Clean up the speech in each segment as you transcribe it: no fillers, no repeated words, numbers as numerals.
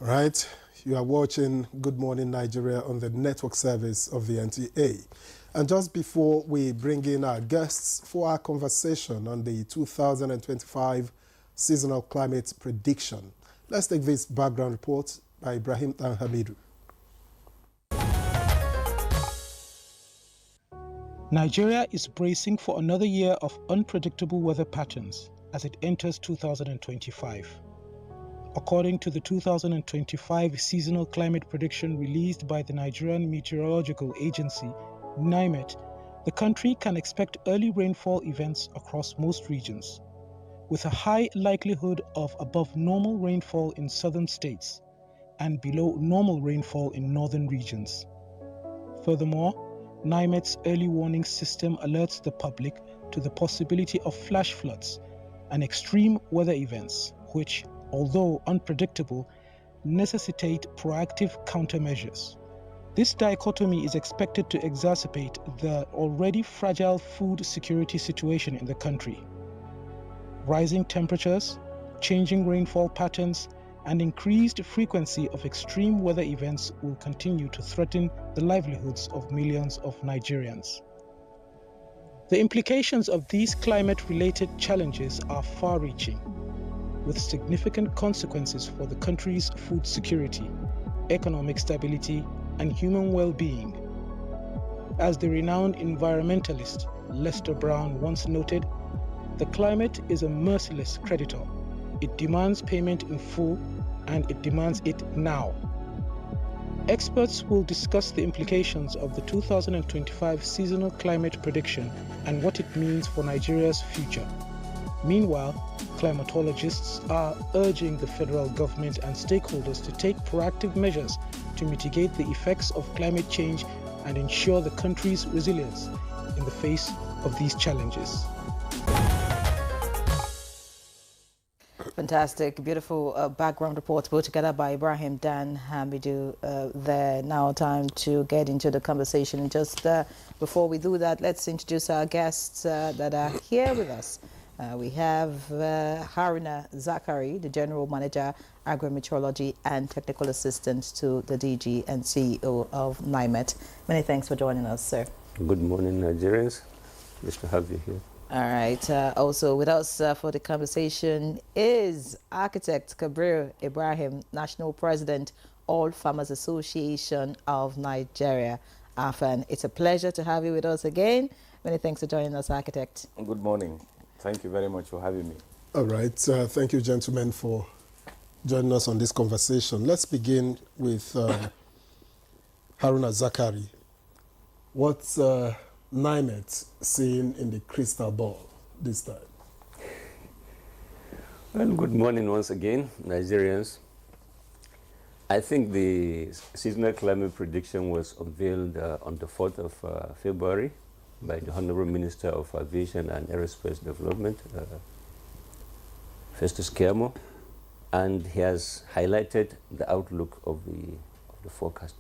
Right, you are watching Good Morning Nigeria on the network service of the NTA. And just before we bring in our guests for our conversation on the 2025 seasonal climate prediction, let's take this background report by Ibrahim Hamidu. Nigeria is bracing for another year of unpredictable weather patterns as it enters 2025. According to the 2025 seasonal climate prediction released by the Nigerian Meteorological Agency, NIMET, the country can expect early rainfall events across most regions, with a high likelihood of above normal rainfall in southern states and below normal rainfall in northern regions. Furthermore, NIMET's early warning system alerts the public to the possibility of flash floods and extreme weather events, which, although unpredictable, necessitate proactive countermeasures. This dichotomy is expected to exacerbate the already fragile food security situation in the country. Rising temperatures, changing rainfall patterns, and increased frequency of extreme weather events will continue to threaten the livelihoods of millions of Nigerians. The implications of these climate-related challenges are far-reaching, with significant consequences for the country's food security, economic stability, and human well-being. As the renowned environmentalist Lester Brown once noted, the climate is a merciless creditor. It demands payment in full, and it demands it now. Experts will discuss the implications of the 2025 seasonal climate prediction and what it means for Nigeria's future. Meanwhile, climatologists are urging the federal government and stakeholders to take proactive measures to mitigate the effects of climate change and ensure the country's resilience in the face of these challenges. Fantastic, beautiful background report put together by Ibrahim Dan Hamidu there. Now time to get into the conversation. Just before we do that, let's introduce our guests that are here with us. We have Haruna Zakari, the General Manager, Agri-Meteorology and Technical Assistant to the DG and CEO of NIMET. Many thanks for joining us, sir. Good morning, Nigerians. Nice to have you here. All right. Also with us for the conversation is Architect Kabir Ibrahim, National President, All Farmers Association of Nigeria, AFAN. It's a pleasure to have you with us again. Many thanks for joining us, Architect. Good morning. Thank you very much for having me. All right. Thank you, gentlemen, for joining us on this conversation. Let's begin with Haruna Zakari. What's NIMET seeing in the crystal ball this time? Well, good morning once again, Nigerians. I think the seasonal climate prediction was unveiled on the 4th of February by the Honorable Minister of Aviation and Aerospace Development, Festus Keyamo, and he has highlighted the outlook of the forecast.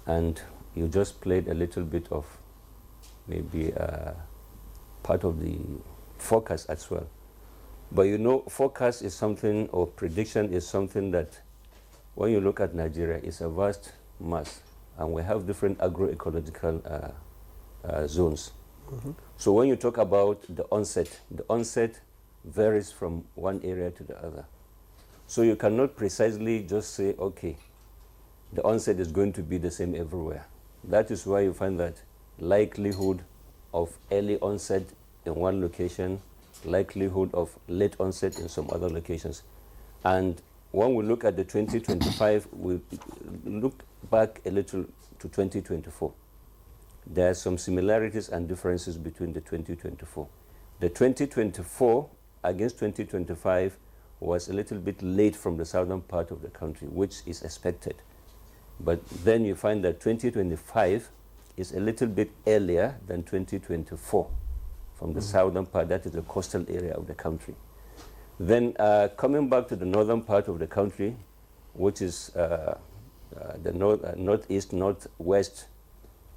And you just played a little bit of maybe part of the forecast as well. But you know, forecast is something, or prediction is something that when you look at Nigeria, it's a vast mass, and we have different agroecological zones. Mm-hmm. So when you talk about the onset varies from one area to the other. So you cannot precisely just say, okay, the onset is going to be the same everywhere. That is why you find that likelihood of early onset in one location, likelihood of late onset in some other locations. And when we look at the 2025, we look back a little to 2024. There are some similarities and differences between the 2024. The 2024 against 2025 was a little bit late from the southern part of the country, which is expected. But then you find that 2025 is a little bit earlier than 2024 from the southern part, that is the coastal area of the country. Then coming back to the northern part of the country, which is the northeast, northwest,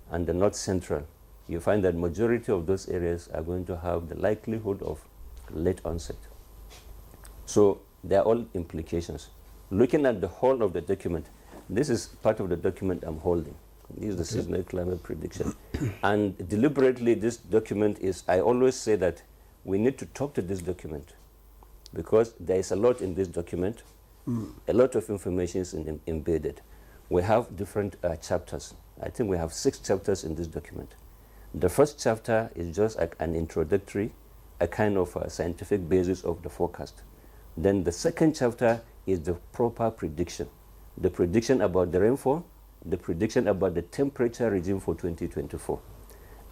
and the north central, you find that majority of those areas are going to have the likelihood of late onset. So there are all implications. looking at the whole of the document, this is part of the document I'm holding. This is the seasonal climate prediction. And deliberately, this document is, I always say that we need to talk to this document because there is a lot in this document. A lot of information is embedded. We have different chapters. I think we have 6 chapters in this document. The first chapter is just like an introductory, a kind of scientific basis of the forecast. Then the second chapter is the proper prediction. The prediction about the rainfall, the prediction about the temperature regime for 2024.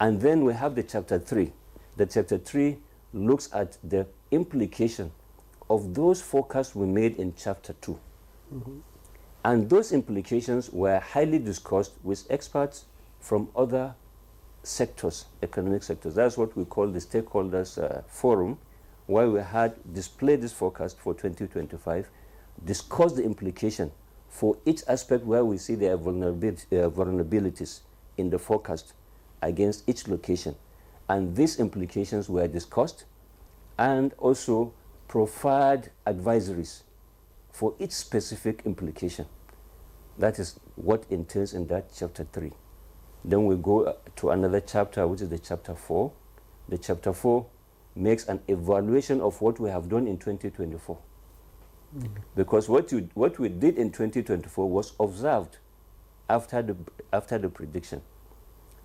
And then we have the chapter 3. The chapter 3 looks at the implication of those forecasts we made in chapter 2. And those implications were highly discussed with experts from other sectors, economic sectors. That's what we call the stakeholders forum, where we had displayed this forecast for 2025, discussed the implication for each aspect where we see there are vulnerabilities in the forecast against each location. And these implications were discussed and also provide advisories for each specific implication. That is what entails in that chapter 3. Then we go to another chapter, which is the chapter 4. The chapter 4 makes an evaluation of what we have done in 2024. Because what we did in 2024 was observed after the prediction.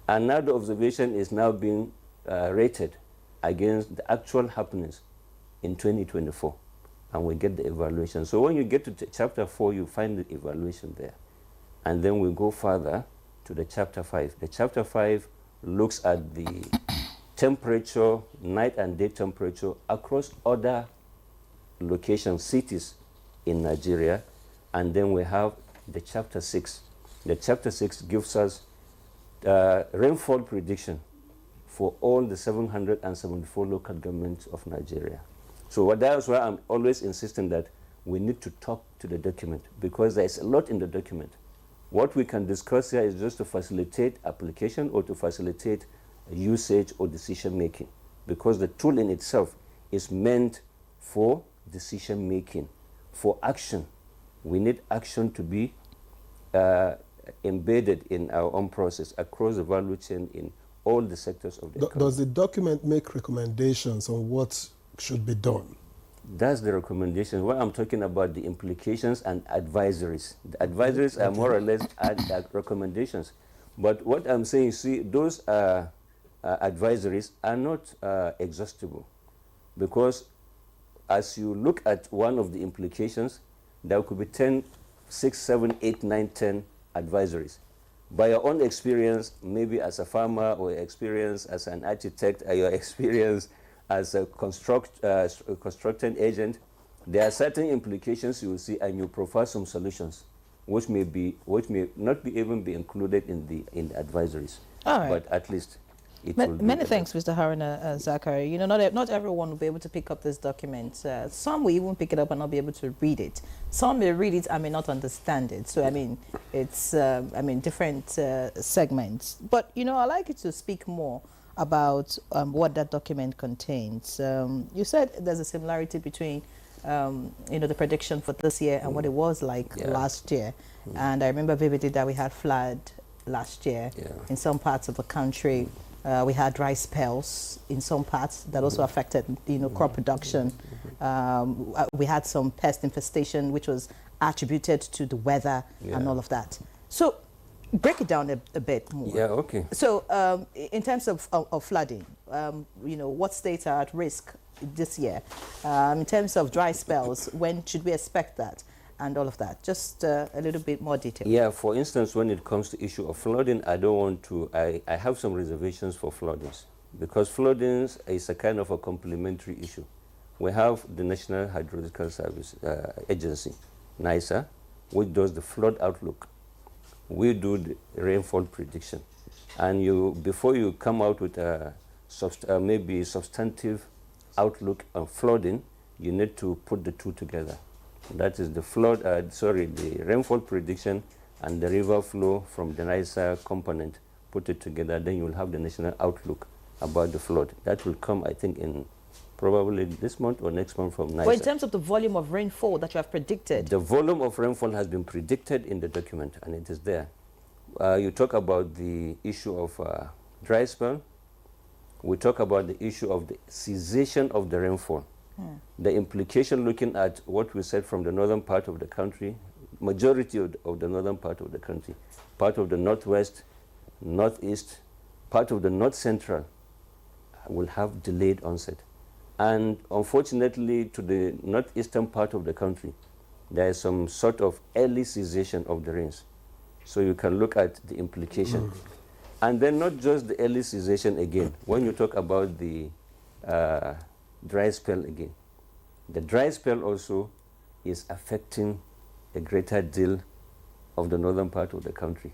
And now the observation is now being rated against the actual happenings in 2024. And we get the evaluation. So when you get to chapter 4, you find the evaluation there. And then we go further to the chapter 5. The chapter 5 looks at the temperature, night and day temperature across other locations, cities in Nigeria. And then we have the chapter 6. The chapter 6 gives us rainfall prediction for all the 774 local governments of Nigeria. So that's why I'm always insisting that we need to talk to the document, because there's a lot in the document. What we can discuss here is just to facilitate application or to facilitate usage or decision making, because the tool in itself is meant for decision making, for action. We need action to be embedded in our own process across the value chain in all the sectors of the economy. Does the document make recommendations on what should be done? That's the recommendation. What I'm talking about, the implications and advisories. The advisories are more or less recommendations. But what I'm saying, see, those advisories are not exhaustible, because as you look at one of the implications, there could be 10, 6, 7, 8, 9, 10 advisories. By your own experience, maybe as a farmer, or experience as an architect, or your experience as a constructing agent, there are certain implications you will see, and you provide some solutions, which may not be even be included in the advisories. All right. But at least it will. Many thanks, Mr. Haruna Zachary. You know, not everyone will be able to pick up this document. Some will even pick it up and not be able to read it. Some may read it and may not understand it. So I mean, it's different segments. But you know, I'd like you to speak more about what that document contains. You said there's a similarity between the prediction for this year and what it was like last year. And I remember vividly that we had flood last year in some parts of the country. We had dry spells in some parts that also affected, crop production. We had some pest infestation, which was attributed to the weather and all of that. So break it down a bit more. Yeah, okay. So in terms of flooding, what states are at risk this year? In terms of dry spells, when should we expect that? And all of that. Just a little bit more detail. Yeah, for instance, when it comes to issue of flooding, I have some reservations for floodings, because flooding is a kind of a complementary issue. We have the National Hydrological Service Agency, NISA, which does the flood outlook. We do the rainfall prediction. And before you come out with a maybe substantive outlook on flooding, you need to put the two together. That is the the rainfall prediction and the river flow from the NISA component. Put it together, then you will have the national outlook about the flood. That will come, I think, in probably this month or next month from NISA. But in terms of the volume of rainfall that you have predicted? The volume of rainfall has been predicted in the document, and it is there. You talk about the issue of dry spell. We talk about the issue of the cessation of the rainfall. The implication, looking at what we said from the northern part of the country, majority of the northern part of the country, part of the northwest, northeast, part of the north central will have delayed onset. And unfortunately, to the northeastern part of the country, there is some sort of early cessation of the rains. So you can look at the implication. And then not just the early cessation again. When you talk about the dry spell again, the dry spell also is affecting a greater deal of the northern part of the country.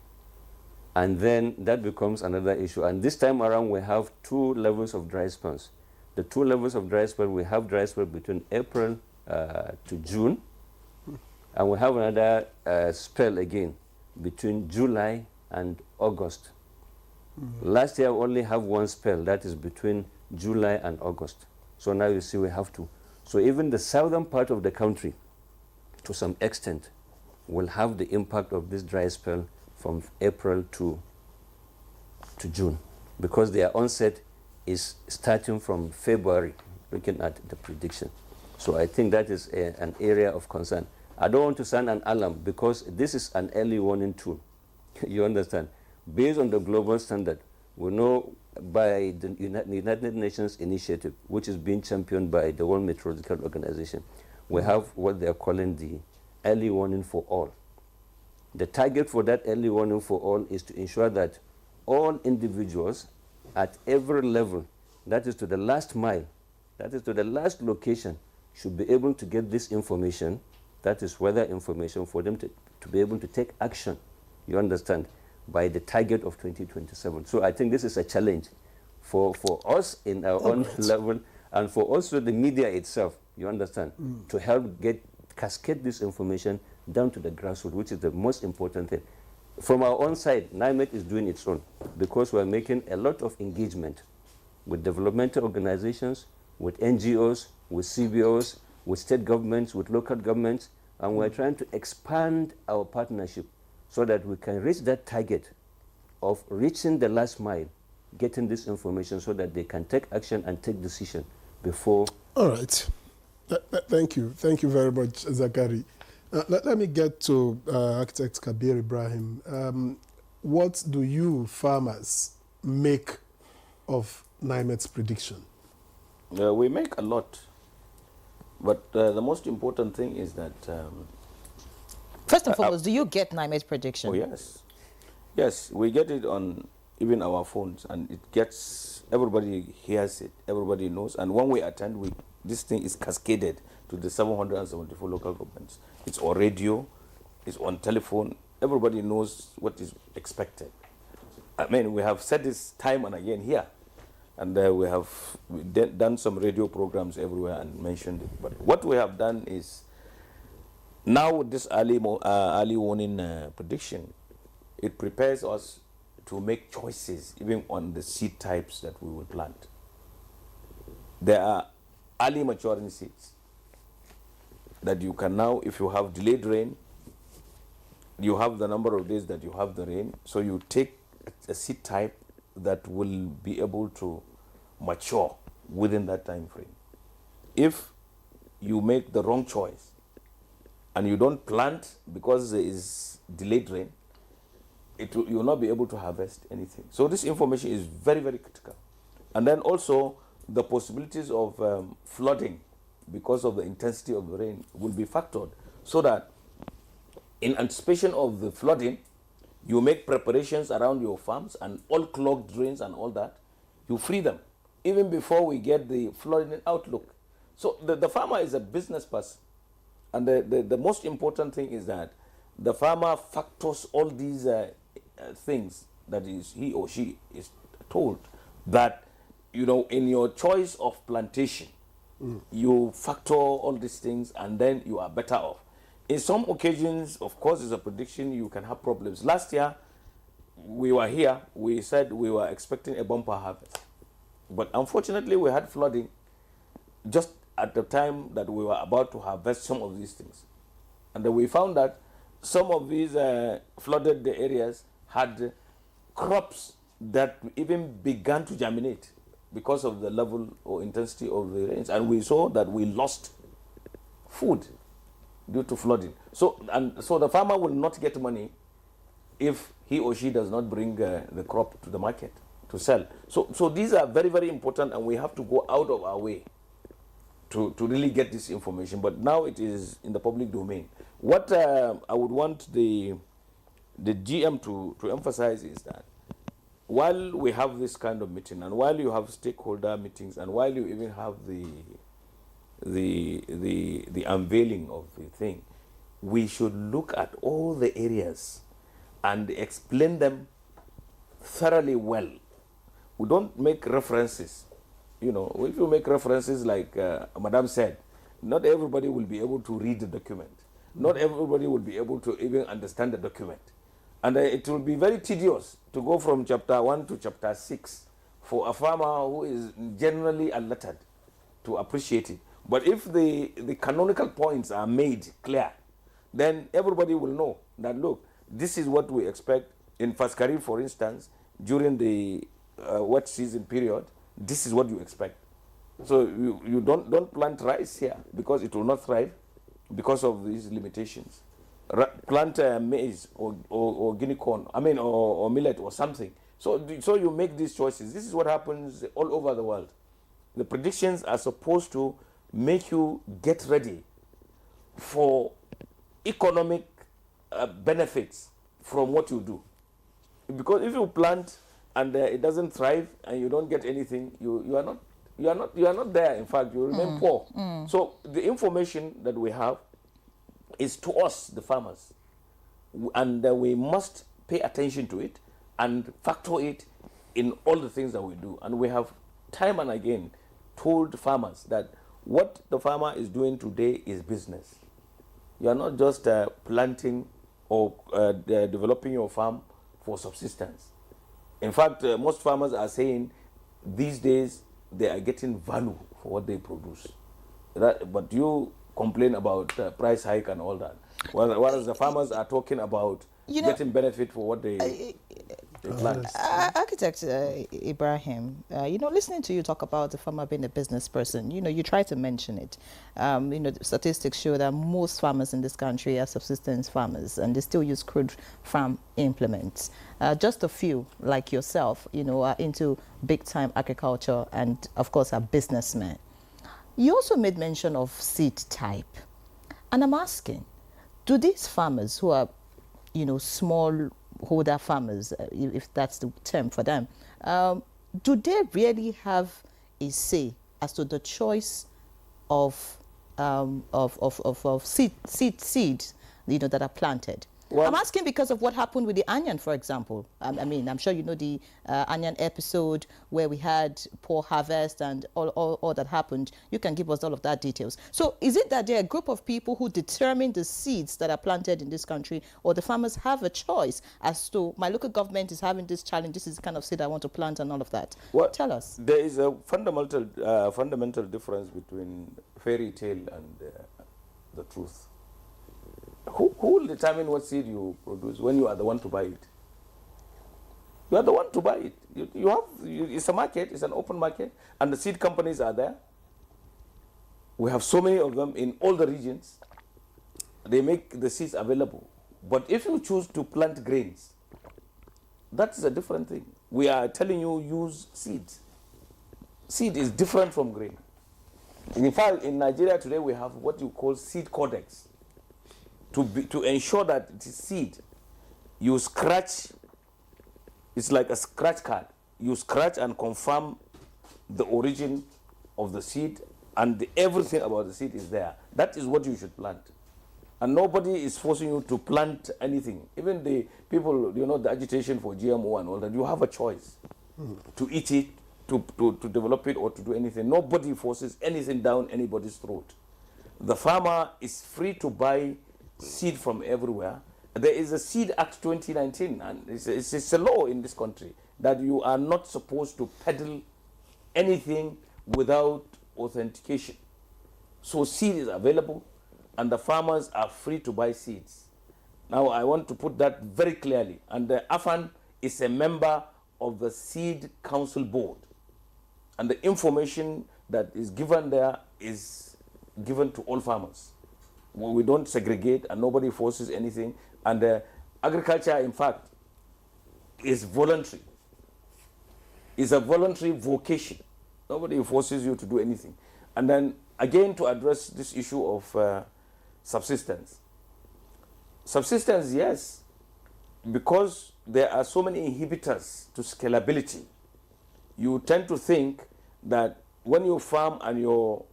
And then that becomes another issue. And this time around, we have two levels of dry spells. The two levels of dry spell, we have dry spell between April to June, and we have another spell again between July and August. Last year we only have one spell, that is between July and August. So now you see we have two. So even the southern part of the country, to some extent, will have the impact of this dry spell from April to June, because their onset is starting from February, looking at the prediction. So I think that is an area of concern. I don't want to sound an alarm, because this is an early warning tool. You understand? Based on the global standard, we know by the United Nations initiative, which is being championed by the World Meteorological Organization, we have what they are calling the early warning for all. The target for that early warning for all is to ensure that all individuals at every level, that is to the last mile, that is to the last location, should be able to get this information, that is weather information, for them to be able to take action, you understand, by the target of 2027. So I think this is a challenge for us in our own level, and for also the media itself, you understand, to help cascade this information down to the grassroots, which is the most important thing. From our own side, NIMET is doing its own, because we're making a lot of engagement with developmental organizations, with NGOs, with CBOs, with state governments, with local governments, and we're trying to expand our partnership so that we can reach that target of reaching the last mile, getting this information so that they can take action and take decision before. All right. Thank you. Thank you very much, Zakari. Let me get to Architect Kabir Ibrahim. What do you farmers make of NIMET's prediction? We make a lot, but the most important thing is that... First and foremost, do you get NIMET's prediction? Oh, yes. Yes, we get it on even our phones, and it gets, everybody hears it, everybody knows, and when we attend, this thing is cascaded to the 774 local governments. It's on radio, it's on telephone, everybody knows what is expected. I mean, we have said this time and again here, and we have done some radio programs everywhere and mentioned it. But what we have done is, now with this early warning prediction, it prepares us to make choices even on the seed types that we will plant. There are early maturing seeds that you can now, if you have delayed rain, you have the number of days that you have the rain, so you take a seed type that will be able to mature within that time frame. If you make the wrong choice and you don't plant because there is delayed rain, you will not be able to harvest anything. So this information is very, very critical. And then also the possibilities of flooding because of the intensity of the rain will be factored, so that in anticipation of the flooding, you make preparations around your farms and all clogged drains and all that, you free them even before we get the flooding outlook. So the farmer is a business person, and the most important thing is that the farmer factors all these things that he or she is told, that, you know, in your choice of plantation, you factor all these things and then you are better off. In some occasions, of course, it's a prediction, you can have problems. Last year, we were here, we said we were expecting a bumper harvest. But unfortunately, we had flooding. just at the time that we were about to harvest some of these things. And then we found that some of these flooded areas had crops that even began to germinate because of the level or intensity of the rains. And we saw that we lost food due to flooding. So the farmer will not get money if he or she does not bring the crop to the market to sell. So these are very, very important, and we have to go out of our way to really get this information. But now it is in the public domain. What I would want the GM to emphasize is that while we have this kind of meeting, and while you have stakeholder meetings, and while you even have the unveiling of the thing, we should look at all the areas and explain them thoroughly well. We don't make references. You know, if you make references like Madam said, not everybody will be able to read the document. Not everybody will be able to even understand the document. And it will be very tedious to go from chapter 1 to chapter 6 for a farmer who is generally unlettered to appreciate it. But if the canonical points are made clear, then everybody will know that, look, this is what we expect in Faskari, for instance, during the wet season period. This is what you expect. So you don't plant rice here because it will not thrive because of these limitations. Plant maize or guinea corn, or millet or something. So you make these choices. This is what happens all over the world. The predictions are supposed to make you get ready for economic benefits from what you do. Because if you plant and it doesn't thrive and you don't get anything, you are not there. In fact, you remain poor. So the information that we have is to us, the farmers, and we must pay attention to it and factor it in all the things that we do. And we have time and again told farmers that what the farmer is doing today is business. You are not just planting or developing your farm for subsistence. In fact, most farmers are saying these days they are getting value for what they produce. But you complain about price hike and all that, whereas the farmers are talking about getting benefit for what they plant. Architect Ibrahim, listening to you talk about the farmer being a business person, you try to mention it. The statistics show that most farmers in this country are subsistence farmers, and they still use crude farm implements. Just a few, like yourself, are into big-time agriculture and, of course, are businessmen. You also made mention of seed type. And I'm asking, do these farmers who are, small holder farmers, if that's the term for them, do they really have a say as to the choice of seeds, that are planted? Well, I'm asking because of what happened with the onion, for example. I'm sure you know the onion episode where we had poor harvest and all that happened. You can give us all of that details. So is it that there are a group of people who determine the seeds that are planted in this country, or the farmers have a choice as to, my local government is having this challenge, this is the kind of seed I want to plant and all of that? Well, tell us. There is a fundamental difference between fairy tale and the truth. Who will determine what seed you produce when you are the one to buy it? You are the one to buy it. It's a market, it's an open market, and the seed companies are there. We have so many of them in all the regions. They make the seeds available. But if you choose to plant grains, that is a different thing. We are telling you use seeds. Seed is different from grain. In fact, in Nigeria today we have what you call seed codex. To ensure that it is seed, you scratch, it's like a scratch card. You scratch and confirm the origin of the seed, and everything about the seed is there. That is what you should plant. And nobody is forcing you to plant anything. Even the people, the agitation for GMO and all that, you have a choice to eat it, to develop it, or to do anything. Nobody forces anything down anybody's throat. The farmer is free to buy seed from everywhere. There is a Seed Act 2019, and it's a law in this country that you are not supposed to peddle anything without authentication. So seed is available and the farmers are free to buy seeds. Now I want to put that very clearly. And the AFAN is a member of the Seed Council Board. And the information that is given there is given to all farmers. We don't segregate and nobody forces anything. And agriculture, in fact, is voluntary. It's a voluntary vocation. Nobody forces you to do anything. And then, again, to address this issue of subsistence. Subsistence, yes, because there are so many inhibitors to scalability. You tend to think that when you farm and your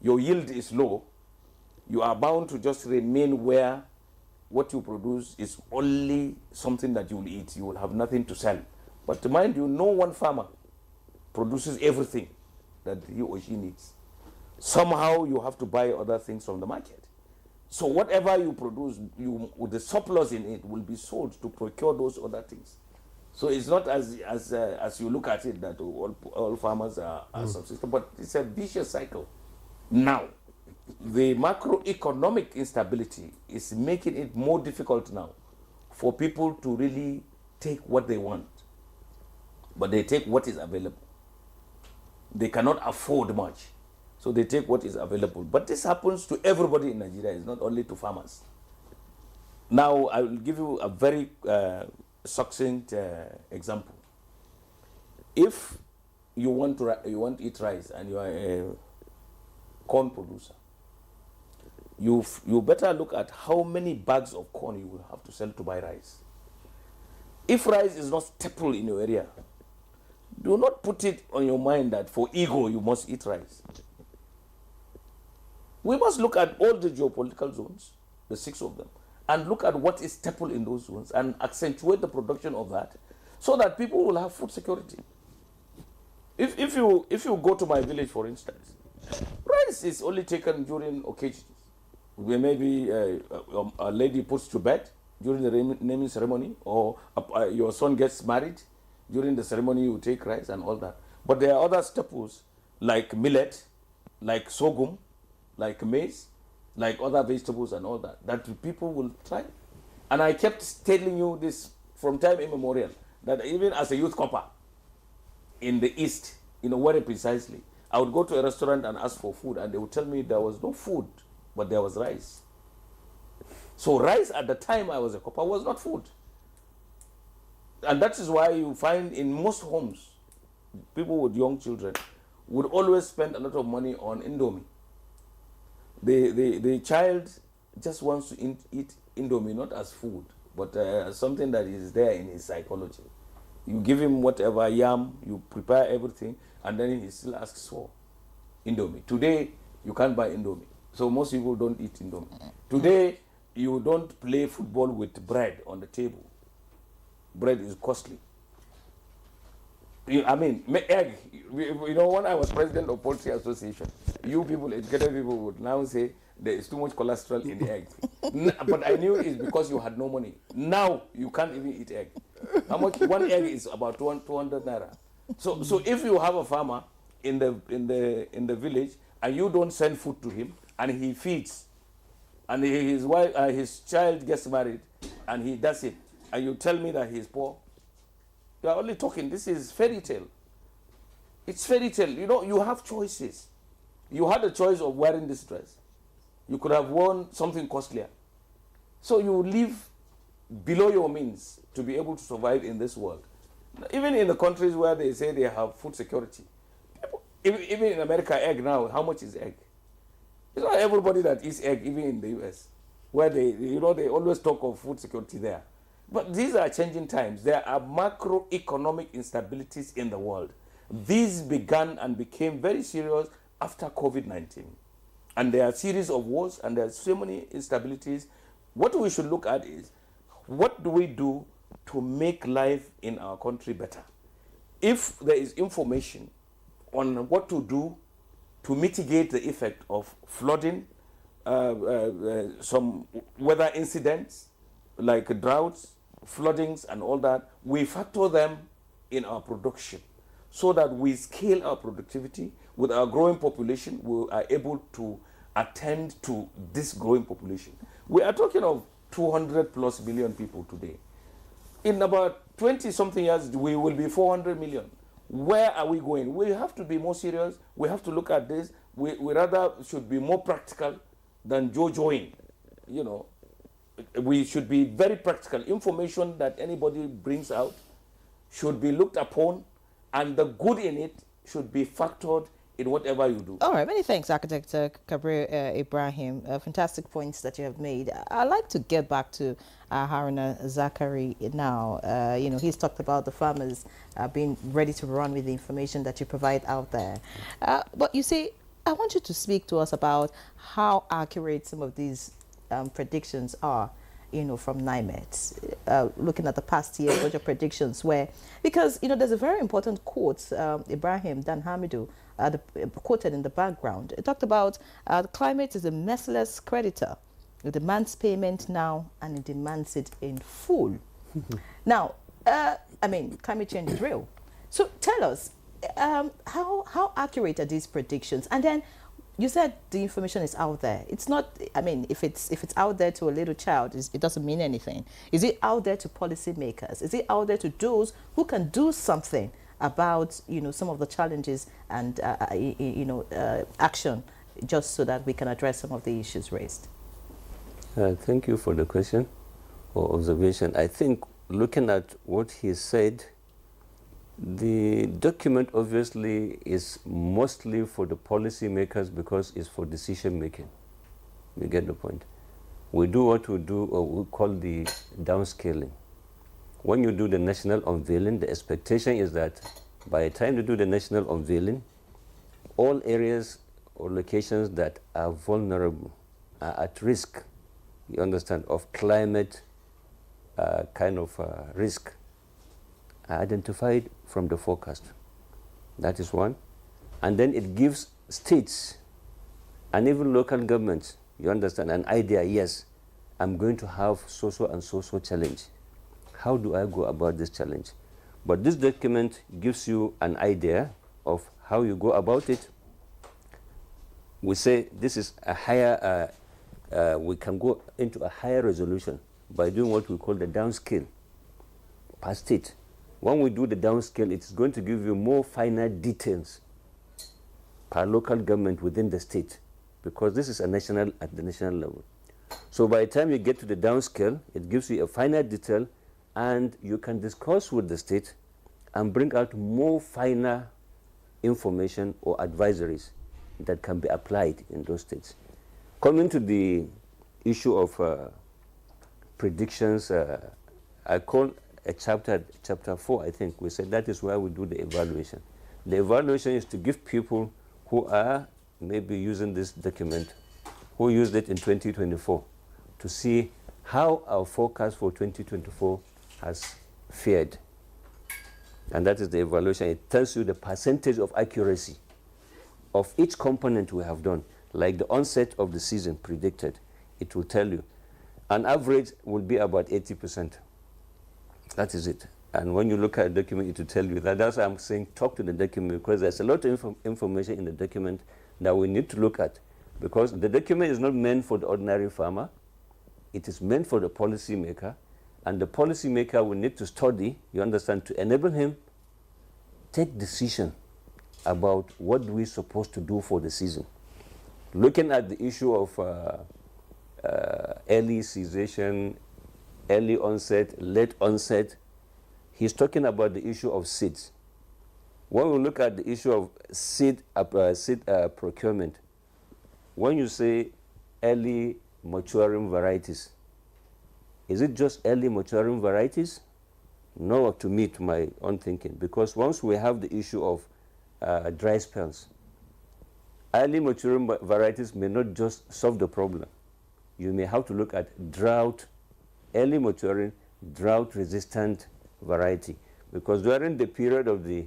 yield is low, you are bound to just remain where what you produce is only something that you will eat. You will have nothing to sell. But mind you, no one farmer produces everything that he or she needs. Somehow you have to buy other things from the market. So whatever you produce, with the surplus in it will be sold to procure those other things. So it's not as you look at it that all farmers are subsistent, but it's a vicious cycle. Now, the macroeconomic instability is making it more difficult now for people to really take what they want, but they take what is available. They cannot afford much, so they take what is available. But this happens to everybody in Nigeria, it's not only to farmers. Now, I will give you a very succinct example. If you want to eat rice and you are a corn producer, you better look at how many bags of corn you will have to sell to buy rice. If rice is not staple in your area, do not put it on your mind that for ego you must eat rice. We must look at all the geopolitical zones, the 6 of them, and look at what is staple in those zones and accentuate the production of that so that people will have food security. If you go to my village, for instance, rice is only taken during occasions. Where maybe a lady puts to bed during the naming ceremony, or your son gets married. During the ceremony, you take rice and all that. But there are other staples like millet, like sorghum, like maize, like other vegetables and all that, that people will try. And I kept telling you this from time immemorial, that even as a youth copper in the East, very precisely, I would go to a restaurant and ask for food, and they would tell me there was no food, but there was rice. So rice at the time I was a copper was not food. And that is why you find in most homes, people with young children would always spend a lot of money on Indomie. The child just wants to eat Indomie not as food, but as something that is there in his psychology. You give him whatever, yam, you prepare everything, and then he still asks for Indomie. Today, you can't buy Indomie. So most people don't eat Indomie. Today, you don't play football with bread on the table. Bread is costly. Egg. When I was president of Poultry Association, you people, educated people, would now say there is too much cholesterol in the egg. But I knew it's because you had no money. Now you can't even eat egg. How much? One egg is about 200 naira. So if you have a farmer in the village and you don't send food to him and he feeds, and his child gets married and he does it, and you tell me that he's poor, you are only talking. This is fairy tale. It's fairy tale. You have choices. You had a choice of wearing this dress. You could have worn something costlier. So you live below your means to be able to survive in this world. Even in the countries where they say they have food security. Even in America, egg now, how much is egg? It's not everybody that eats egg, even in the US, where they always talk of food security there. But these are changing times. There are macroeconomic instabilities in the world. These began and became very serious after COVID-19. And there are a series of wars and there are so many instabilities. What we should look at is, what do we do to make life in our country better? If there is information on what to do to mitigate the effect of flooding, some weather incidents like droughts, floodings and all that, we factor them in our production so that we scale our productivity. With our growing population, we are able to attend to this growing population. We are talking of 200 plus million people today. In about 20 something years, we will be 400 million. Where are we going? We have to be more serious. We have to look at this. We rather should be more practical than jojoing. You know, we should be very practical. Information that anybody brings out should be looked upon, and the good in it should be factored in whatever you do. All right, many thanks, Architect Kabir Ibrahim. Fantastic points that you have made. I'd like to get back to Haruna Zakari now. You know, he's talked about the farmers being ready to run with the information that you provide out there. But you see, I want you to speak to us about how accurate some of these predictions are, you know, from NIMET, looking at the past year budget predictions because, you know, there's a very important quote, Ibrahim Dan Hamidu, quoted in the background. It talked about the climate is a merciless creditor. It demands payment now and it demands it in full. Now, I mean, climate change is real. So tell us, how accurate are these predictions? And then you said the information is out there. It's not, I mean, if it's out there to a little child, it doesn't mean anything. Is it out there to policymakers? Is it out there to those who can do something about, you know, some of the challenges and, action, just so that we can address some of the issues raised? Thank you for the question or observation. I think looking at what he said, the document obviously is mostly for the policymakers because it's for decision making. You get the point. We do what we do, or we call the downscaling. When you do the national unveiling, the expectation is that by the time you do the national unveiling, all areas or locations that are vulnerable, are at risk, you understand, of climate risk, are identified from the forecast. That is one. And then it gives states and even local governments, you understand, an idea, yes, I'm going to have so-so and so-so challenge. How do I go about this challenge? But this document gives you an idea of how you go about it. We say this is a higher, we can go into a higher resolution by doing what we call the downscale per state. When we do the downscale, it's going to give you more finer details per local government within the state, because this is at the national level. So by the time you get to the downscale, it gives you a finer detail, and you can discuss with the state and bring out more finer information or advisories that can be applied in those states. Coming to the issue of predictions, I call a chapter 4, I think. We said that is where we do the evaluation. The evaluation is to give people who are maybe using this document, who used it in 2024, to see how our forecast for 2024 has fared. And that is the evaluation. It tells you the percentage of accuracy of each component we have done. Like the onset of the season predicted, it will tell you. An average will be about 80%. That is it. And when you look at the document, it will tell you that. That's why I'm saying talk to the document, because there's a lot of information in the document that we need to look at. Because the document is not meant for the ordinary farmer. It is meant for the policymaker. And the policymaker will need to study, you understand, to enable him take decision about what we're supposed to do for the season. Looking at the issue of early cessation, early onset, late onset, he's talking about the issue of seeds. When we look at the issue of seed procurement, when you say early maturing varieties, is it just early maturing varieties? No, to me, to my own thinking, because once we have the issue of dry spells, early maturing varieties may not just solve the problem. You may have to look at drought, early maturing, drought-resistant variety, because during the period of the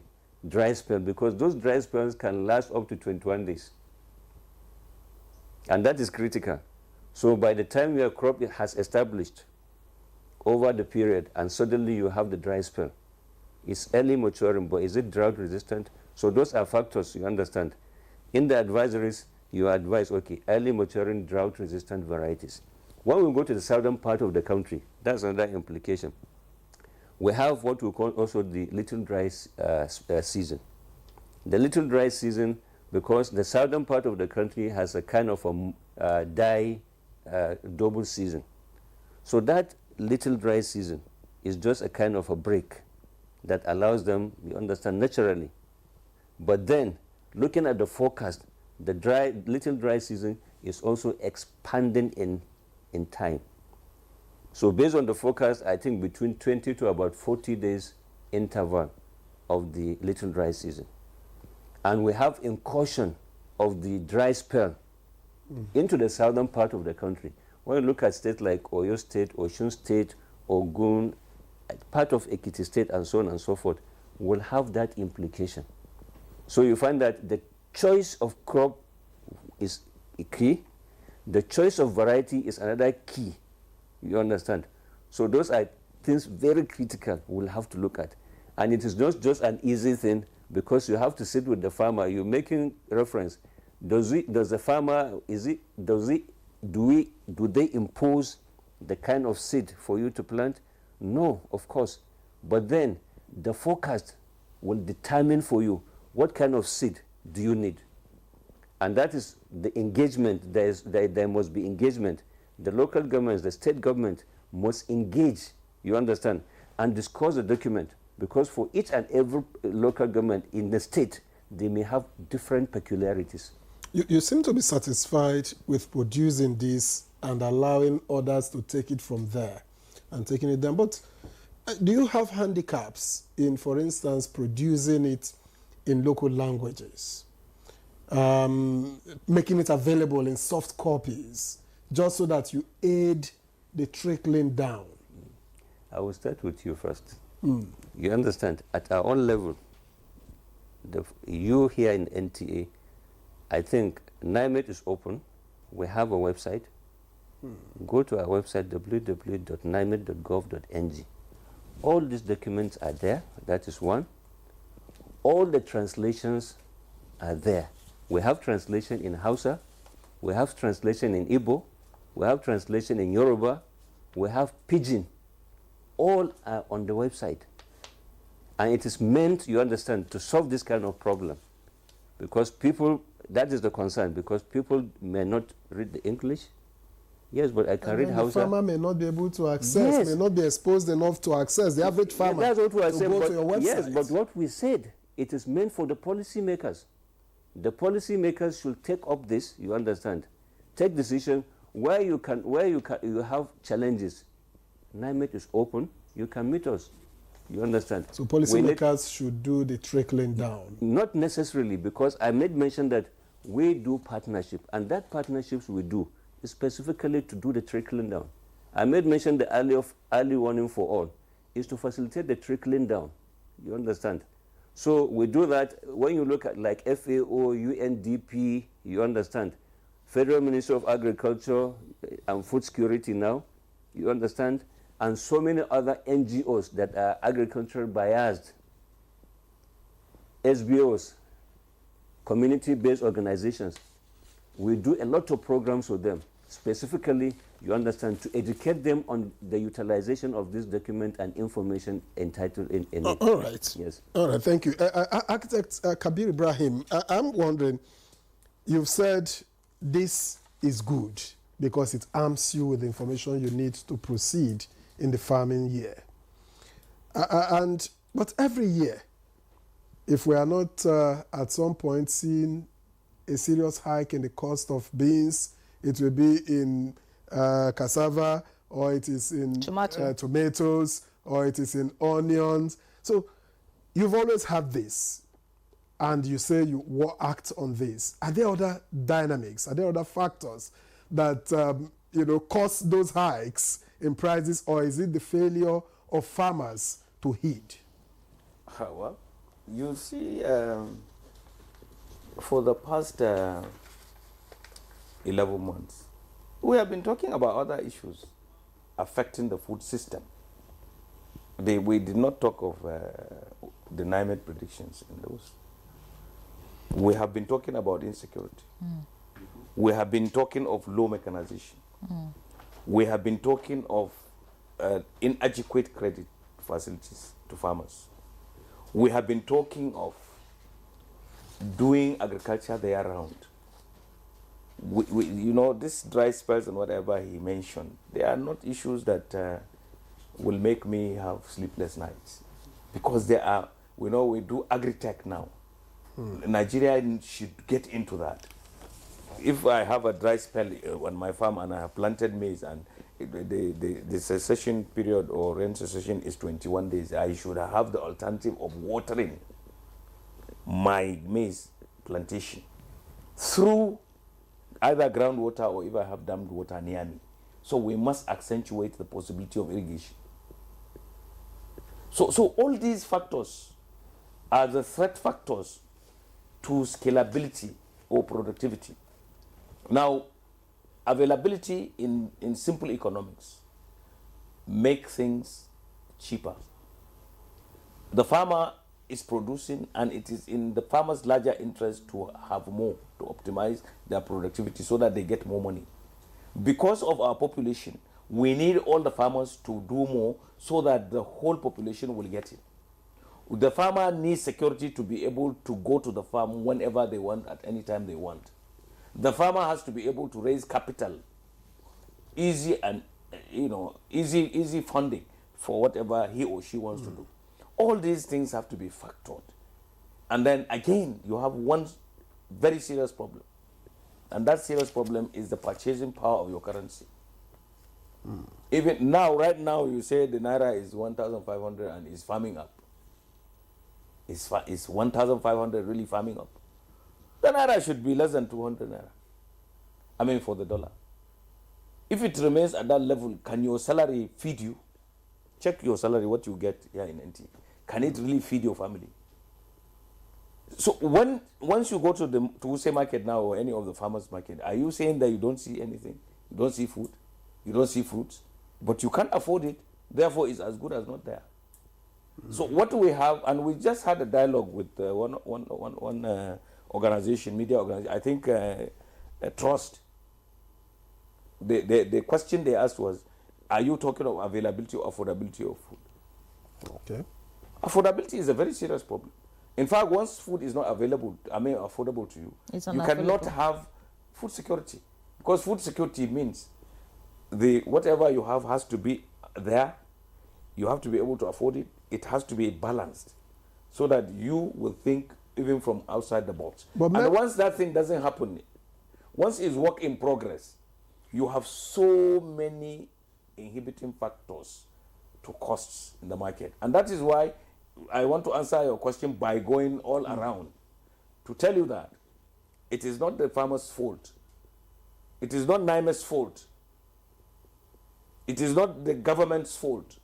dry spell, because those dry spells can last up to 21 days, and that is critical. So by the time your crop has established over the period, and suddenly you have the dry spell, It's early maturing, but is it drought resistant? So those are factors, you understand. In the advisories, you advise, okay, early maturing drought resistant varieties. When we go to the southern part of the country, that's another implication. We have what we call also the little dry season. The little dry season, because the southern part of the country has a kind of a double season. So that little dry season is just a kind of a break that allows them, you understand, naturally. But then, looking at the forecast, the little dry season is also expanding in time. So based on the forecast, I think between 20 to about 40 days interval of the little dry season. And we have incursion of the dry spell into the southern part of the country. When you look at states like Oyo State, Osun State, Ogun, part of Ekiti State, and so on and so forth, will have that implication. So you find that the choice of crop is a key. The choice of variety is another key. You understand? So those are things very critical we'll have to look at. And it is not just an easy thing, because you have to sit with the farmer. You're making reference. Do they impose the kind of seed for you to plant? No, of course. But then the forecast will determine for you what kind of seed do you need. And that is the engagement. There must be engagement. The local governments, the state government must engage, you understand, and discuss the document. Because for each and every local government in the state, they may have different peculiarities. You seem to be satisfied with producing this and allowing others to take it from there and taking it down. But do you have handicaps in, for instance, producing it in local languages, making it available in soft copies, just so that you aid the trickling down? I will start with you first. You understand, at our own level, you here in NTA, I think NIMET is open. We have a website. Go to our website, www.nimet.gov.ng. All these documents are there. That is one. All the translations are there. We have translation in Hausa. We have translation in Igbo. We have translation in Yoruba. We have Pidgin. All are on the website. And it is meant, you understand, to solve this kind of problem. Because people, that is the concern, because people may not read the English. Yes, but I can read Hausa. The farmer may not be able to access, may not be exposed enough to access. The average farmer that's what I to said, go but to your website. Yes, but what we said, it is meant for the policymakers. The policymakers should take up this, you understand, take decision where you have challenges. NIMET is open, you can meet us. You understand? So policymakers should do the trickling down. Not necessarily, because I made mention that we do partnership, and that partnerships we do is specifically to do the trickling down. I made mention the early warning for all is to facilitate the trickling down. You understand? So we do that. When you look at like FAO, UNDP, you understand, Federal Ministry of Agriculture and Food Security now, you understand, and so many other NGOs that are agricultural biased, SBOs, community-based organizations. We do a lot of programs with them, specifically, you understand, to educate them on the utilization of this document and information entitled in it. All right. Yes. All right, thank you. Architect Kabir Ibrahim, I'm wondering, you've said this is good because it arms you with the information you need to proceed in the farming year. But every year, if we are not at some point seeing a serious hike in the cost of beans, it will be in cassava, or it is in tomatoes, or it is in onions. So you've always had this, and you say you will act on this. Are there other dynamics? Are there other factors that cause those hikes in prices, or is it the failure of farmers to heed? Well, you see, for the past 11 months, we have been talking about other issues affecting the food system. we did not talk of the NIMET predictions in those. We have been talking about insecurity. We have been talking of low mechanization. We have been talking of inadequate credit facilities to farmers. We have been talking of doing agriculture there around. You know, this dry spells and whatever he mentioned, they are not issues that will make me have sleepless nights, because they are, we know we do agri-tech now. Nigeria should get into that. If I have a dry spell on my farm and I have planted maize and the cessation period or rain cessation is 21 days, I should have the alternative of watering my maize plantation through either groundwater or if I have dammed water near me. So we must accentuate the possibility of irrigation. So all these factors are the threat factors to scalability or productivity. Now, availability in simple economics make things cheaper. The farmer is producing, and it is in the farmer's larger interest to have more, to optimize their productivity so that they get more money. Because of our population, we need all the farmers to do more so that the whole population will get it. The farmer needs security to be able to go to the farm whenever they want, at any time they want. The farmer has to be able to raise capital, easy and easy funding for whatever he or she wants to do. All these things have to be factored. And then again, you have one very serious problem. And that serious problem is the purchasing power of your currency. Even now, right now, you say the Naira is 1,500 and is farming up. Is 1,500 really farming up? The Naira should be less than 200 Naira. I mean, for the dollar. If it remains at that level, can your salary feed you? Check your salary, what you get here in NTA. Can it really feed your family? So once you go to the Wuse market now or any of the farmers market, are you saying that you don't see anything? You don't see food? You don't see fruits? But you can't afford it, therefore it's as good as not there. So what we have, and we just had a dialogue with one organization, media organization, I think Trust. The question they asked was, are you talking of availability or affordability of food? Okay. Affordability is a very serious problem. In fact, once food is not available, affordable to you, you cannot have food security. Because food security means whatever you have has to be there. You have to be able to afford it. It has to be balanced so that you will think even from outside the box. But and once that thing doesn't happen, once it's work in progress, you have so many inhibiting factors to costs in the market. And that is why I want to answer your question by going all around to tell you that it is not the farmer's fault. It is not NIME's fault. It is not the government's fault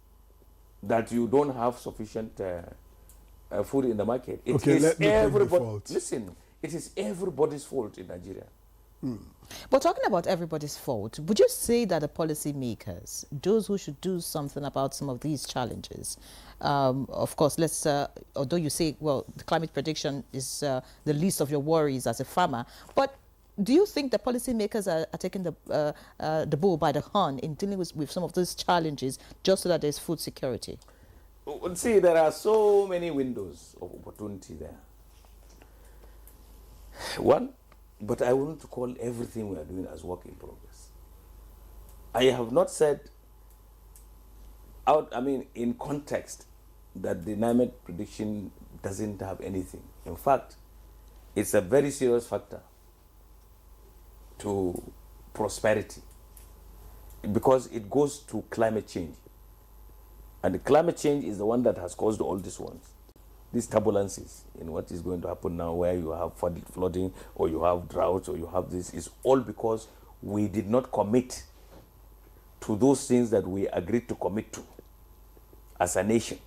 that you don't have sufficient food in the market. It is everybody's. Listen, it is everybody's fault in Nigeria. But talking about everybody's fault, would you say that the policymakers, those who should do something about some of these challenges, of course, although you say, well, the climate prediction is the least of your worries as a farmer, but do you think the policymakers are taking the bull by the horn in dealing with some of those challenges just so that there's food security? See, there are so many windows of opportunity there. One, but I want to call everything we are doing as work in progress. I have not said in context that the NIMET prediction doesn't have anything. In fact, it's a very serious factor to prosperity because it goes to climate change. And the climate change is the one that has caused all these ones. These turbulences in what is going to happen now, where you have flooding or you have drought or you have this, is all because we did not commit to those things that we agreed to commit to as a nation.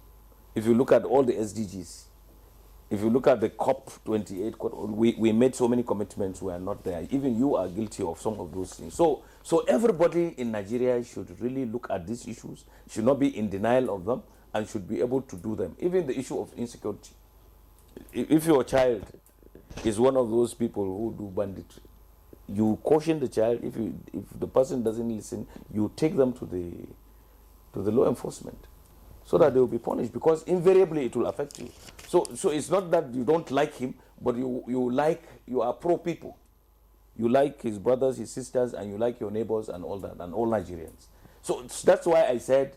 If you look at all the SDGs, if you look at the COP28, we made so many commitments, we are not there. Even you are guilty of some of those things. So everybody in Nigeria should really look at these issues, should not be in denial of them, and should be able to do them. Even the issue of insecurity. If your child is one of those people who do banditry, you caution the child. If the person doesn't listen, you take them to the law enforcement so that they will be punished, because invariably it will affect you. So it's not that you don't like him, but you are pro people. You like his brothers, his sisters, and you like your neighbors and all that, and all Nigerians. So that's why I said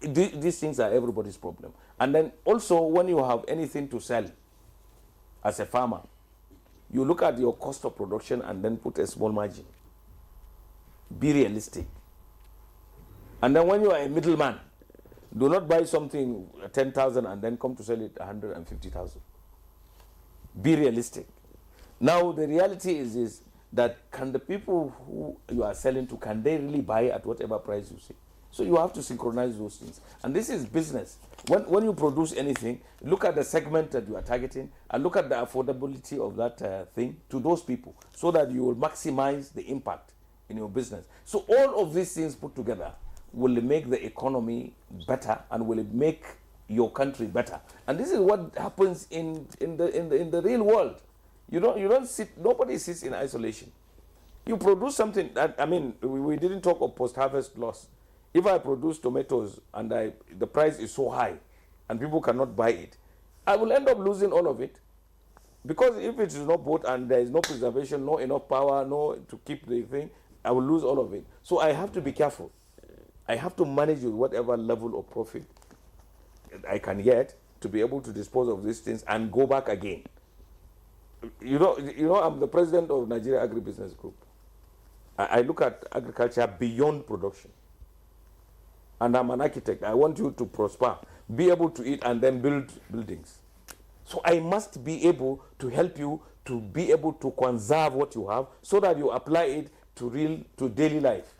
these things are everybody's problem. And then also, when you have anything to sell as a farmer, you look at your cost of production and then put a small margin. Be realistic. And then when you are a middleman, do not buy something 10,000 and then come to sell it 150,000. Be realistic. Now the reality is that can the people who you are selling to, can they really buy at whatever price you say? So you have to synchronize those things. And this is business. When you produce anything, look at the segment that you are targeting and look at the affordability of that thing to those people, so that you will maximize the impact in your business. So all of these things put together will make the economy better and will make your country better. And this is what happens in the real world. You don't sit, nobody sits in isolation. You produce something that, I mean, we didn't talk of post-harvest loss. If I produce tomatoes and the price is so high and people cannot buy it, I will end up losing all of it. Because if it is not bought and there is no preservation, no enough power, no to keep the thing, I will lose all of it. So I have to be careful. I have to manage with whatever level of profit I can get to be able to dispose of these things and go back again. You know, I'm the president of Nigeria Agribusiness Group. I look at agriculture beyond production. And I'm an architect. I want you to prosper, be able to eat, and then build buildings. So I must be able to help you to be able to conserve what you have so that you apply it to daily life.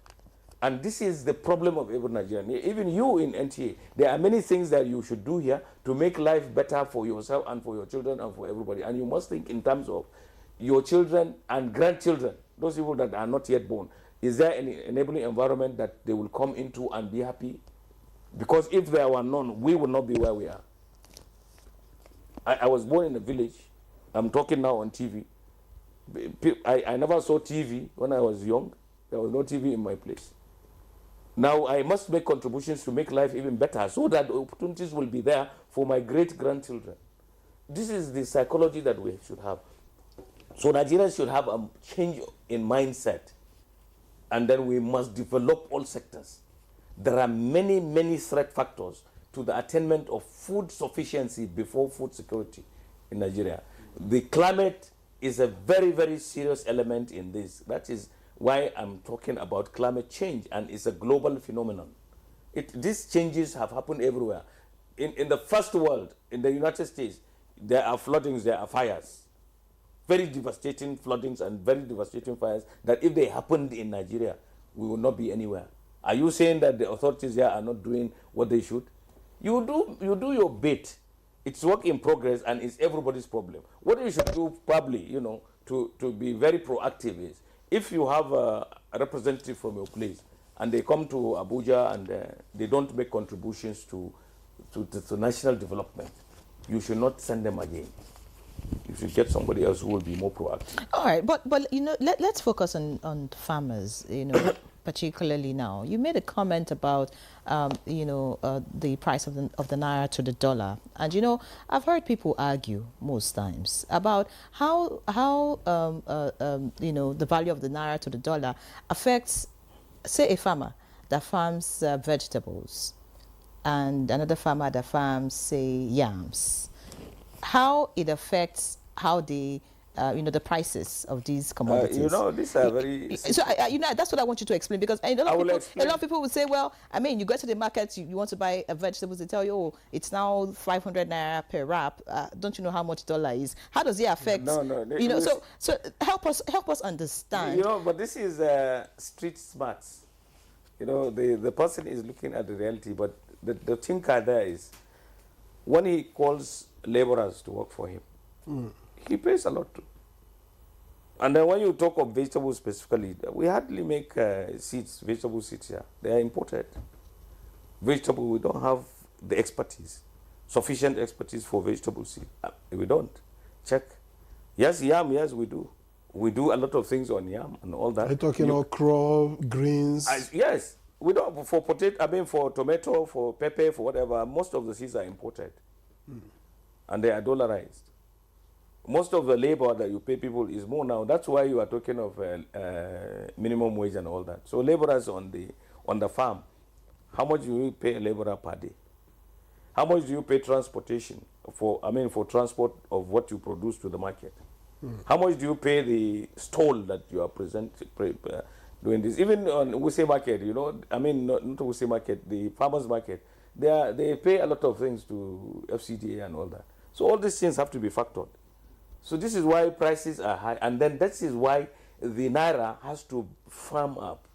And this is the problem of every Nigerian. Even you in NTA, there are many things that you should do here to make life better for yourself and for your children and for everybody. And you must think in terms of your children and grandchildren, those people that are not yet born. Is there any enabling environment that they will come into and be happy? Because if there were none, we would not be where we are. I was born in a village. I'm talking now on TV. I never saw TV when I was young. There was no TV in my place. Now I must make contributions to make life even better so that opportunities will be there for my great-grandchildren. This is the psychology that we should have. So Nigerians should have a change in mindset. And then we must develop all sectors. There are many, many threat factors to the attainment of food sufficiency before food security in Nigeria. The climate is a very, very serious element in this. That is why I'm talking about climate change, and it's a global phenomenon. These changes have happened everywhere. In the first world, in the United States, there are floodings, there are fires. Very devastating floodings and very devastating fires that if they happened in Nigeria, we will not be anywhere. Are you saying that the authorities here are not doing what they should? You do your bit. It's work in progress and it's everybody's problem. What you should do probably, to be very proactive is, if you have a representative from your place and they come to Abuja and they don't make contributions to national development, you should not send them again. You should get somebody else who will be more proactive. All right, but let's focus on farmers, particularly now. You made a comment about, the price of the naira to the dollar. And, I've heard people argue most times about how the value of the naira to the dollar affects, say, a farmer that farms vegetables and another farmer that farms, say, yams. How it affects how the prices of these commodities. These are very... So, that's what I want you to explain, because a lot of people would say, well, you go to the market, you want to buy vegetables, they tell you, oh, it's now 500 naira per wrap. Don't you know how much dollar is? How does it affect? No. So help us understand. But this is street smarts. The person is looking at the reality, but the thinker there is, when he calls laborers to work for him, he pays a lot too. And then when you talk of vegetables specifically, we hardly make vegetable seeds here. They are imported. Vegetable, we don't have the expertise, sufficient expertise for vegetable seed. We don't. Check. Yes, yam, yes, we do. We do a lot of things on yam and all that. Are you talking okra, greens? Yes. We don't, for potato, I mean for tomato, for pepper, for whatever, most of the seeds are imported. And they are dollarized. Most of the labor that you pay people is more now. That's why you are talking of minimum wage and all that. So laborers on the farm, how much do you pay a laborer per day? How much do you pay transportation for transport of what you produce to the market? How much do you pay the stall that you are doing this? Even on Wuse market, not Wuse market, the farmers market, they pay a lot of things to FCDA and all that. So all these things have to be factored. So this is why prices are high, and then that is why the Naira has to firm up.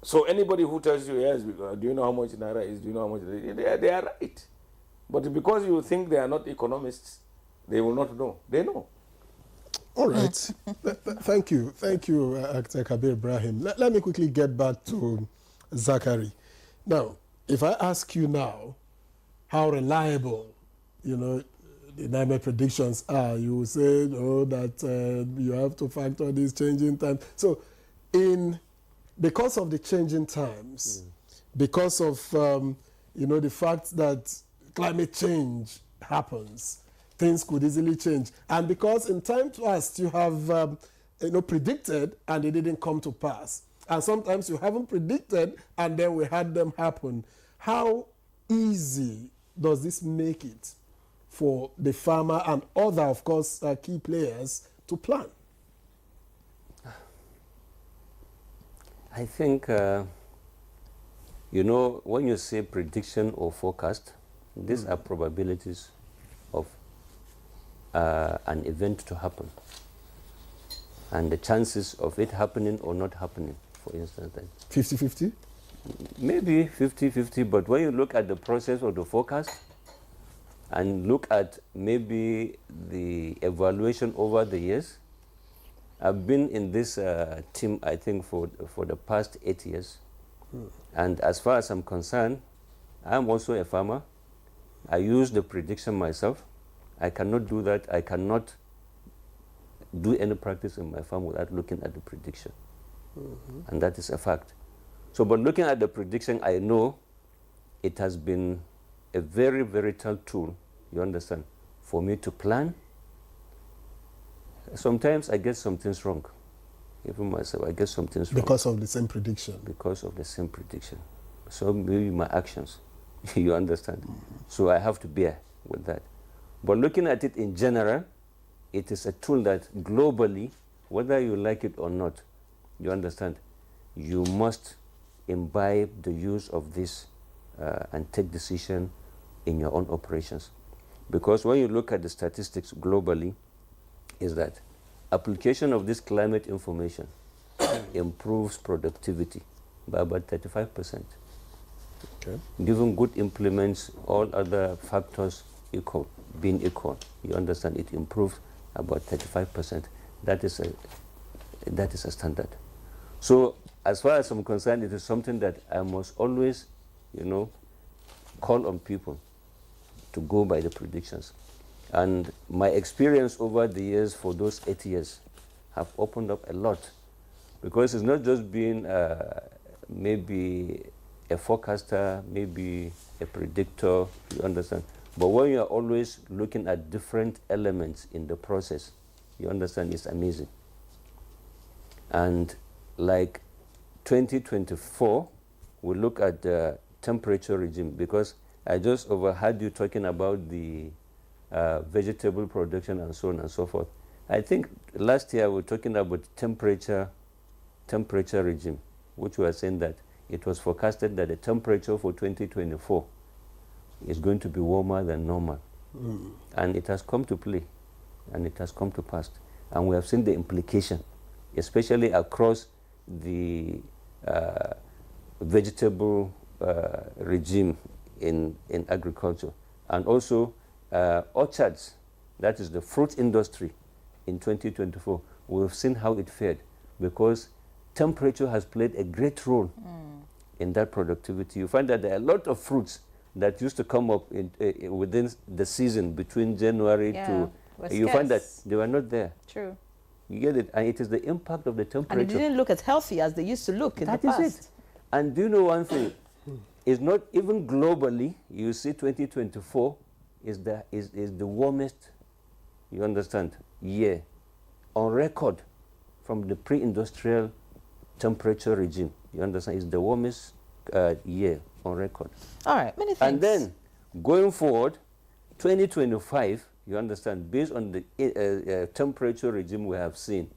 So anybody who tells you, yes, do you know how much Naira is, do you know how much, they are right. But because you think they are not economists, they will not know. They know. All right. Thank you, Dr. Kabir Ibrahim. Let me quickly get back to Zachary. Now, if I ask you now how reliable, the NIME predictions are, you will say, that you have to factor these changing times. So, because of the changing times, because of the fact that climate change happens, things could easily change, and because in time past you have predicted and it didn't come to pass, and sometimes you haven't predicted and then we had them happen. How easy does this make it for the farmer and other, of course, key players to plan? I think, when you say prediction or forecast, these are probabilities of an event to happen. And the chances of it happening or not happening, for instance. 50-50? Maybe 50-50, but when you look at the process of the forecast and look at maybe the evaluation over the years, I've been in this team, I think, for the past 8 years. And as far as I'm concerned, I'm also a farmer. I use the prediction myself. I cannot do that. I cannot do any practice in my farm without looking at the prediction. And that is a fact. So, but looking at the prediction, I know it has been a very, very tall tool, you understand, for me to plan. Sometimes I get some things wrong. Even myself, I get some things wrong. Because of the same prediction? Because of the same prediction. So maybe my actions, you understand? So I have to bear with that. But looking at it in general, it is a tool that globally, whether you like it or not, you understand, you must imbibe the use of this and take decision in your own operations. Because when you look at the statistics globally, is that application of this climate information improves productivity by about 35%. Okay. Given good implements, all other factors being equal, you understand, it improves about 35%. That is a standard. So as far as I'm concerned, it is something that I must always, call on people to go by the predictions. And my experience over the years for those 8 years have opened up a lot, because it's not just being maybe a forecaster, maybe a predictor, you understand. But when you are always looking at different elements in the process, you understand, it's amazing. And like 2024, we look at the temperature regime, because I just overheard you talking about the vegetable production and so on and so forth. I think last year we were talking about temperature regime, which we were saying that it was forecasted that the temperature for 2024 is going to be warmer than normal. And it has come to play, and it has come to pass. And we have seen the implication, especially across the vegetable regime in agriculture, and also orchards, that is the fruit industry in 2024. We've seen how it fared, because temperature has played a great role in that productivity. You find that there are a lot of fruits that used to come up within the season between January to... You find that they were not there. True. You get it? And it is the impact of the temperature. And it didn't look as healthy as they used to look in the past. That is it. And do you know one thing? It's not even globally, you see 2024 is the warmest, you understand, year on record from the pre-industrial temperature regime. You understand? It's the warmest year on record. All right, many thanks. And then going forward, 2025, you understand, based on the temperature regime we have seen,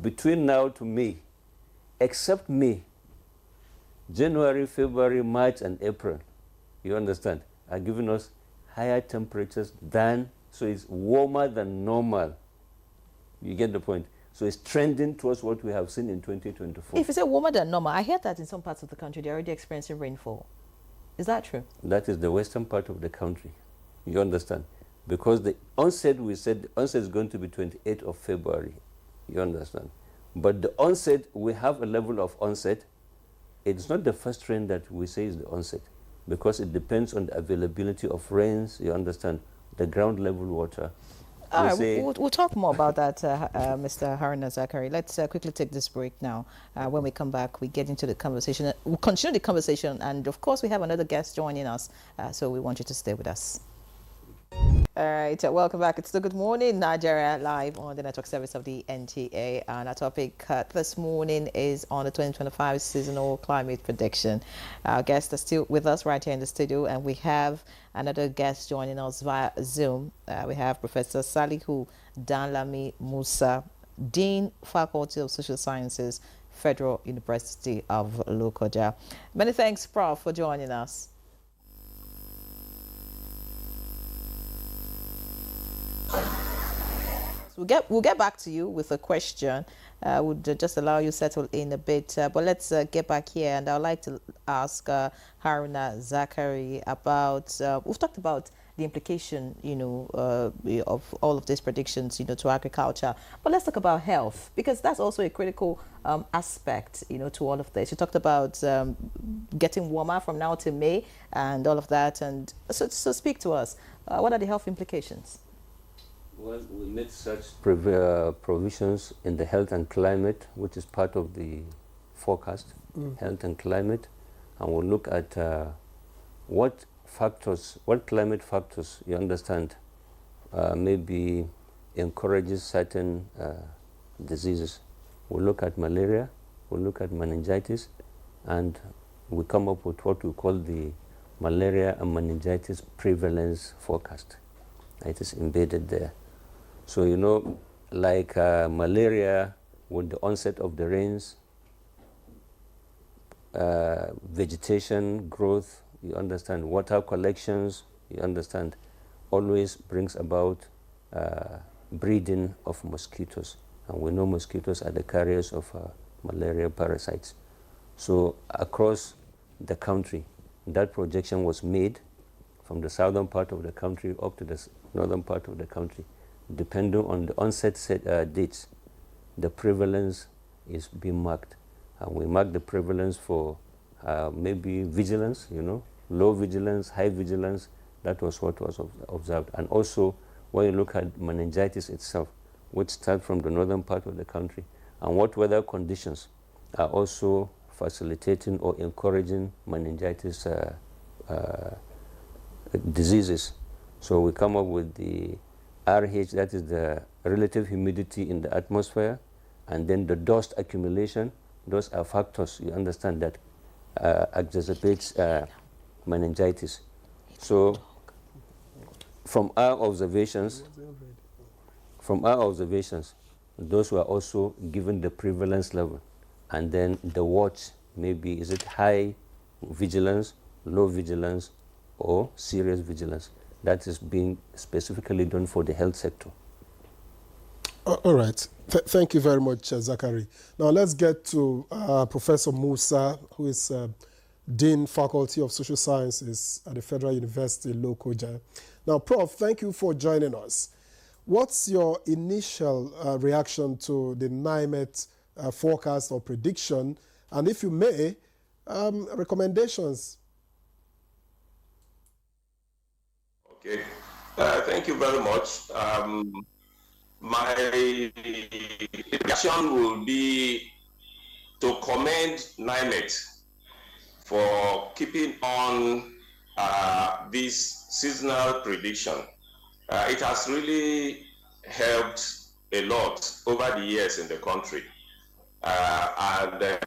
between now to May, except May, January, February, March, and April, you understand, are giving us higher temperatures than, so it's warmer than normal. You get the point? So it's trending towards what we have seen in 2024. If you say warmer than normal, I hear that in some parts of the country they're already experiencing rainfall. Is that true? That is the western part of the country. You understand? Because the onset, we said the onset is going to be 28th of February. You understand? But the onset, we have a level of onset. It's not the first rain that we say is the onset, because it depends on the availability of rains, you understand, the ground level water. All right, we'll talk more about that, Mr. Haruna Zakari. Let's quickly take this break now. When we come back, we get into the conversation. We'll continue the conversation, and of course, we have another guest joining us, so we want you to stay with us. All right, welcome back. It's the Good Morning Nigeria live on the network service of the NTA. And our topic this morning is on the 2025 seasonal climate prediction. Our guests are still with us right here in the studio, and we have another guest joining us via Zoom. We have Professor Salihu Danlami Musa, Dean, Faculty of Social Sciences, Federal University of Lokoja. Many thanks, Prof, for joining us. We'll get back to you with a question. We'll just allow you to settle in a bit. But let's get back here. And I'd like to ask Haruna Zakari about, we've talked about the implication, of all of these predictions, to agriculture. But let's talk about health, because that's also a critical aspect, to all of this. You talked about getting warmer from now to May and all of that. And so speak to us. What are the health implications? Well, we made such provisions in the health and climate, which is part of the forecast, health and climate, and we'll look at what climate factors, you understand, maybe encourages certain diseases. We'll look at malaria, we'll look at meningitis, and we come up with what we call the malaria and meningitis prevalence forecast. It is embedded there. So, like malaria, with the onset of the rains, vegetation growth, you understand, water collections, you understand, always brings about breeding of mosquitoes. And we know mosquitoes are the carriers of malaria parasites. So across the country, that projection was made from the southern part of the country up to the northern part of the country. Depending on the onset dates, the prevalence is being marked. And we mark the prevalence for maybe vigilance, low vigilance, high vigilance. That was what was observed. And also, when you look at meningitis itself, which starts from the northern part of the country, and what weather conditions are also facilitating or encouraging meningitis diseases. So we come up with the RH, that is the relative humidity in the atmosphere, and then the dust accumulation. Those are factors, you understand, that exacerbates meningitis. So from our observations, those were also given the prevalence level, and then the watch, maybe is it high vigilance, low vigilance, or serious vigilance. That is being specifically done for the health sector. All right. Thank you very much, Zakari. Now let's get to Professor Musa, who is Dean, Faculty of Social Sciences at the Federal University, Lokoja. Now, Prof, thank you for joining us. What's your initial reaction to the NIMET forecast or prediction? And if you may, recommendations. Okay, thank you very much. My reaction will be to commend NIMET for keeping on this seasonal prediction. It has really helped a lot over the years in the country. And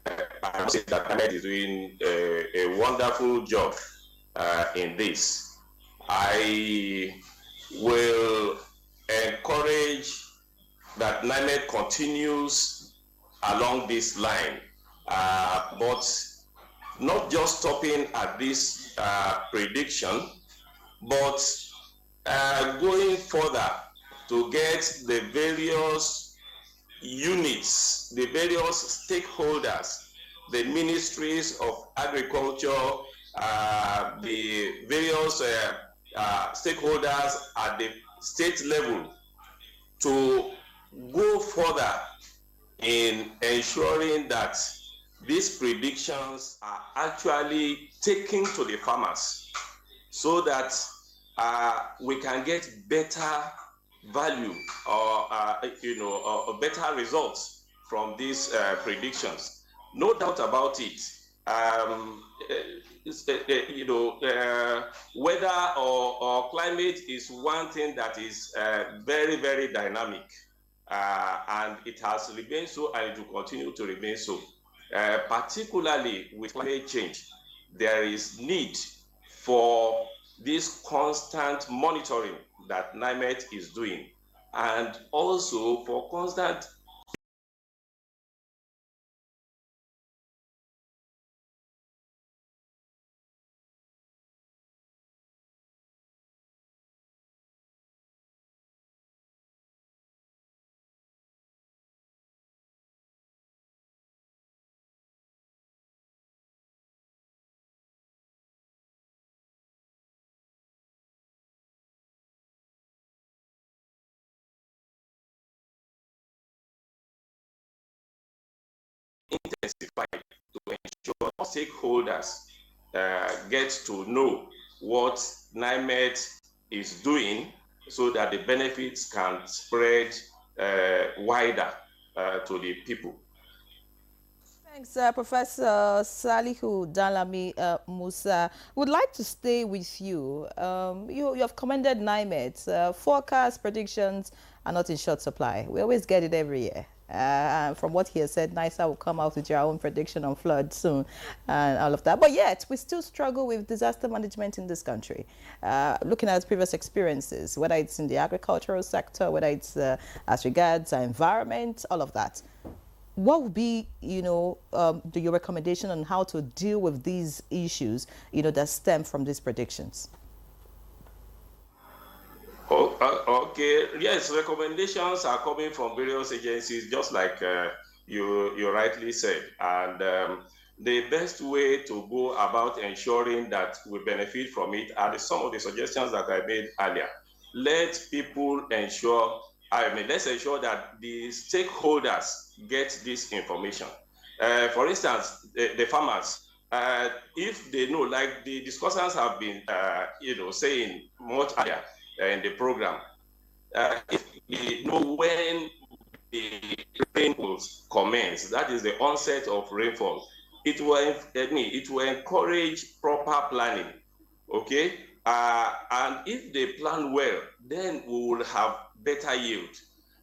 I must say that NIMET is doing a wonderful job in this. I will encourage that NIMET continues along this line, but not just stopping at this prediction, but going further to get the various units, the various stakeholders, the ministries of agriculture, the various stakeholders at the state level to go further in ensuring that these predictions are actually taken to the farmers so that we can get better value or better results from these predictions. No doubt about it. Weather or climate is one thing that is very, very dynamic, and it has remained so, and it will continue to remain so. Particularly with climate change, there is need for this constant monitoring that NIMET is doing, and also for constant intensified to ensure stakeholders get to know what NIMET is doing so that the benefits can spread wider to the people. Thanks, Professor Salihu Dalami Musa. Would like to stay with you. You have commended NIMET. Forecast predictions are not in short supply. We always get it every year. From what he has said, NISA will come out with your own prediction on flood soon and all of that. But yet, we still struggle with disaster management in this country. Looking at previous experiences, whether it's in the agricultural sector, whether it's as regards our environment, all of that. What would be, your recommendation on how to deal with these issues, that stem from these predictions? Okay. Yes, recommendations are coming from various agencies, just like you rightly said. And the best way to go about ensuring that we benefit from it are some of the suggestions that I made earlier. Let's ensure that the stakeholders get this information. For instance, the farmers, if they know, like the discussants have been, saying much earlier in the program, if we know when the rain will commence, that is the onset of rainfall, it will encourage proper planning, okay? And if they plan well, then we will have better yield.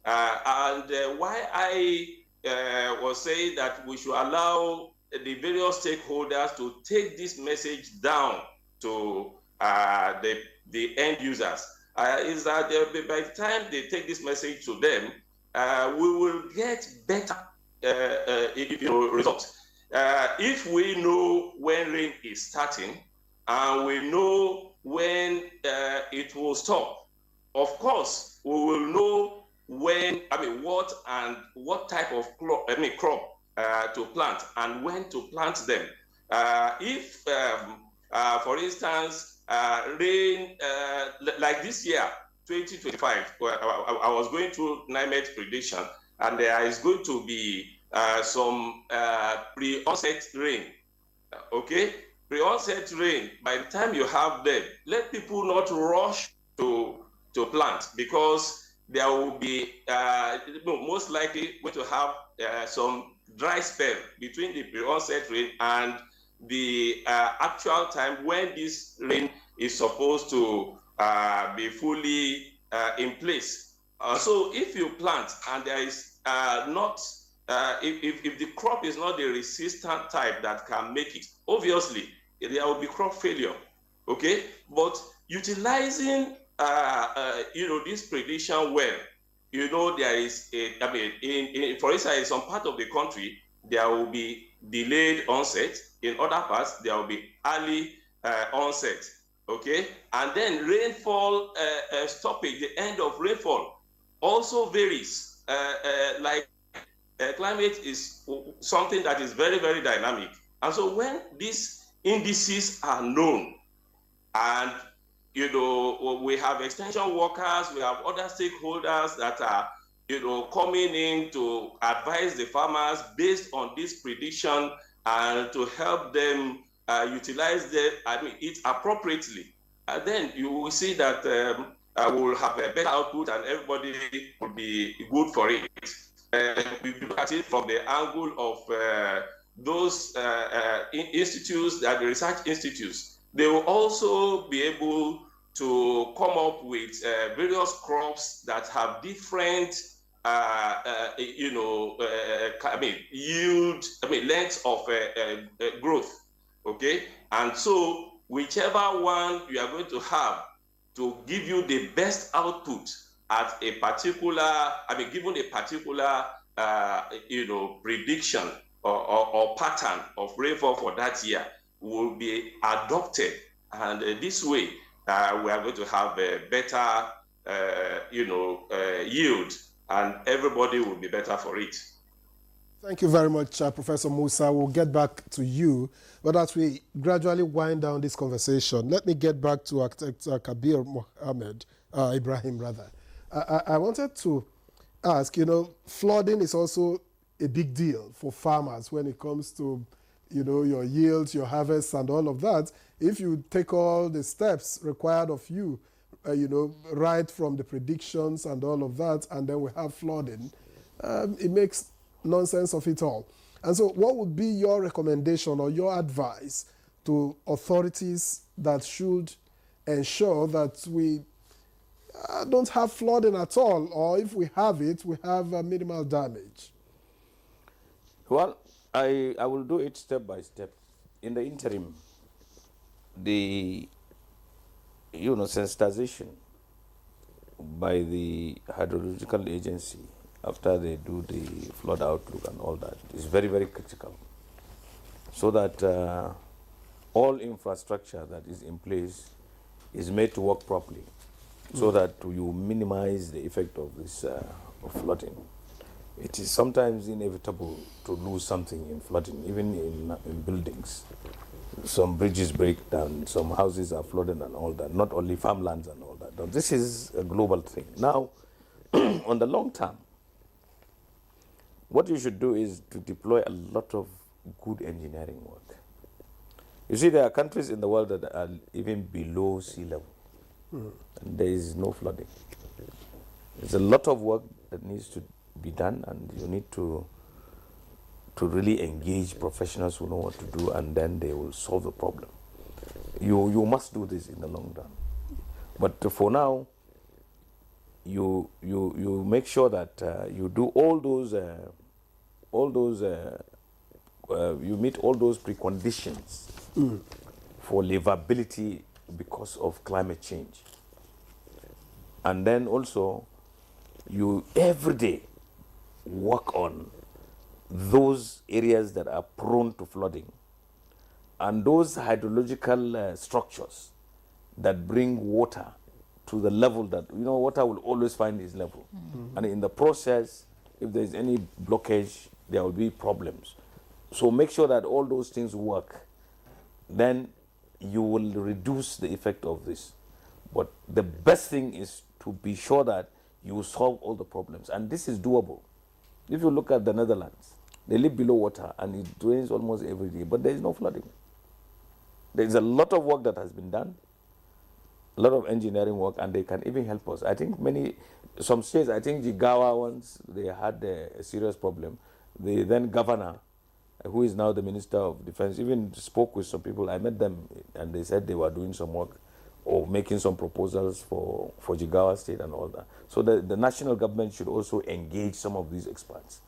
Why I was saying that we should allow the various stakeholders to take this message down to the end users is that by the time they take this message to them, we will get better results. If we know when rain is starting and we know when it will stop, of course, we will know what type of crop to plant and when to plant them. If, for instance, rain, like this year, 2025, I was going through NIMET prediction, and there is going to be some pre-onset rain, okay? Pre-onset rain, by the time you have them, let people not rush to plant, because there will be most likely going to have some dry spell between the pre-onset rain and the actual time when this rain is supposed to be fully in place. So if you plant and there is not, if the crop is not the resistant type that can make it, obviously there will be crop failure, okay? But utilizing this prediction well, there is for instance, in some part of the country, there will be delayed onset. In other parts, there will be early onset, okay? And then rainfall stoppage, the end of rainfall also varies. Climate is something that is very, very dynamic. And so when these indices are known, and we have extension workers, we have other stakeholders that are coming in to advise the farmers based on this prediction and to help them utilize it appropriately. And then you will see that we will have a better output and everybody will be good for it. We look at it from the angle of those institutes, that the research institutes. They will also be able to come up with various crops that have different, yield, lengths of growth, okay? And so whichever one you are going to have to give you the best output at a particular, given a particular, prediction or pattern of rainfall for that year, will be adopted. And this way, we are going to have a better, yield, and everybody will be better for it. Thank you very much, Professor Musa. We'll get back to you. But as we gradually wind down this conversation, let me get back to Architect Kabir Ibrahim. I wanted to ask, flooding is also a big deal for farmers when it comes to, your yields, your harvests, and all of that. If you take all the steps required of you, right from the predictions and all of that, and then we have flooding, it makes nonsense of it all. And so what would be your recommendation or your advice to authorities that should ensure that we don't have flooding at all, or if we have it, we have minimal damage? Well, I will do it step by step. In the interim, the sensitization by the hydrological agency after they do the flood outlook and all that is very, very critical, so that all infrastructure that is in place is made to work properly, so that you minimize the effect of this of flooding. It is sometimes inevitable to lose something in flooding, even in buildings. Some bridges break down, some houses are flooded and all that, not only farmlands and all that. Now, this is a global thing. Now, on the long term, what you should do is to deploy a lot of good engineering work. You see, there are countries in the world that are even below sea level, and there is no flooding. There's a lot of work that needs to be done, and you need to really engage professionals who know what to do, and then they will solve the problem. You must do this in the long run. But for now, you make sure that you do all those you meet all those preconditions for livability because of climate change. And then also, you every day work on those areas that are prone to flooding and those hydrological structures that bring water to the level that, water will always find its level. And in the process, if there's any blockage, there will be problems. So make sure that all those things work. Then you will reduce the effect of this. But the best thing is to be sure that you solve all the problems. And this is doable. If you look at the Netherlands, they live below water and it rains almost every day, but there is no flooding. There is a lot of work that has been done, a lot of engineering work, and they can even help us. I think some states, I think Jigawa ones, they had a serious problem. The then governor, who is now the Minister of Defense, even spoke with some people. I met them, and they said they were doing some work or making some proposals for Jigawa State and all that. So the national government should also engage some of these experts,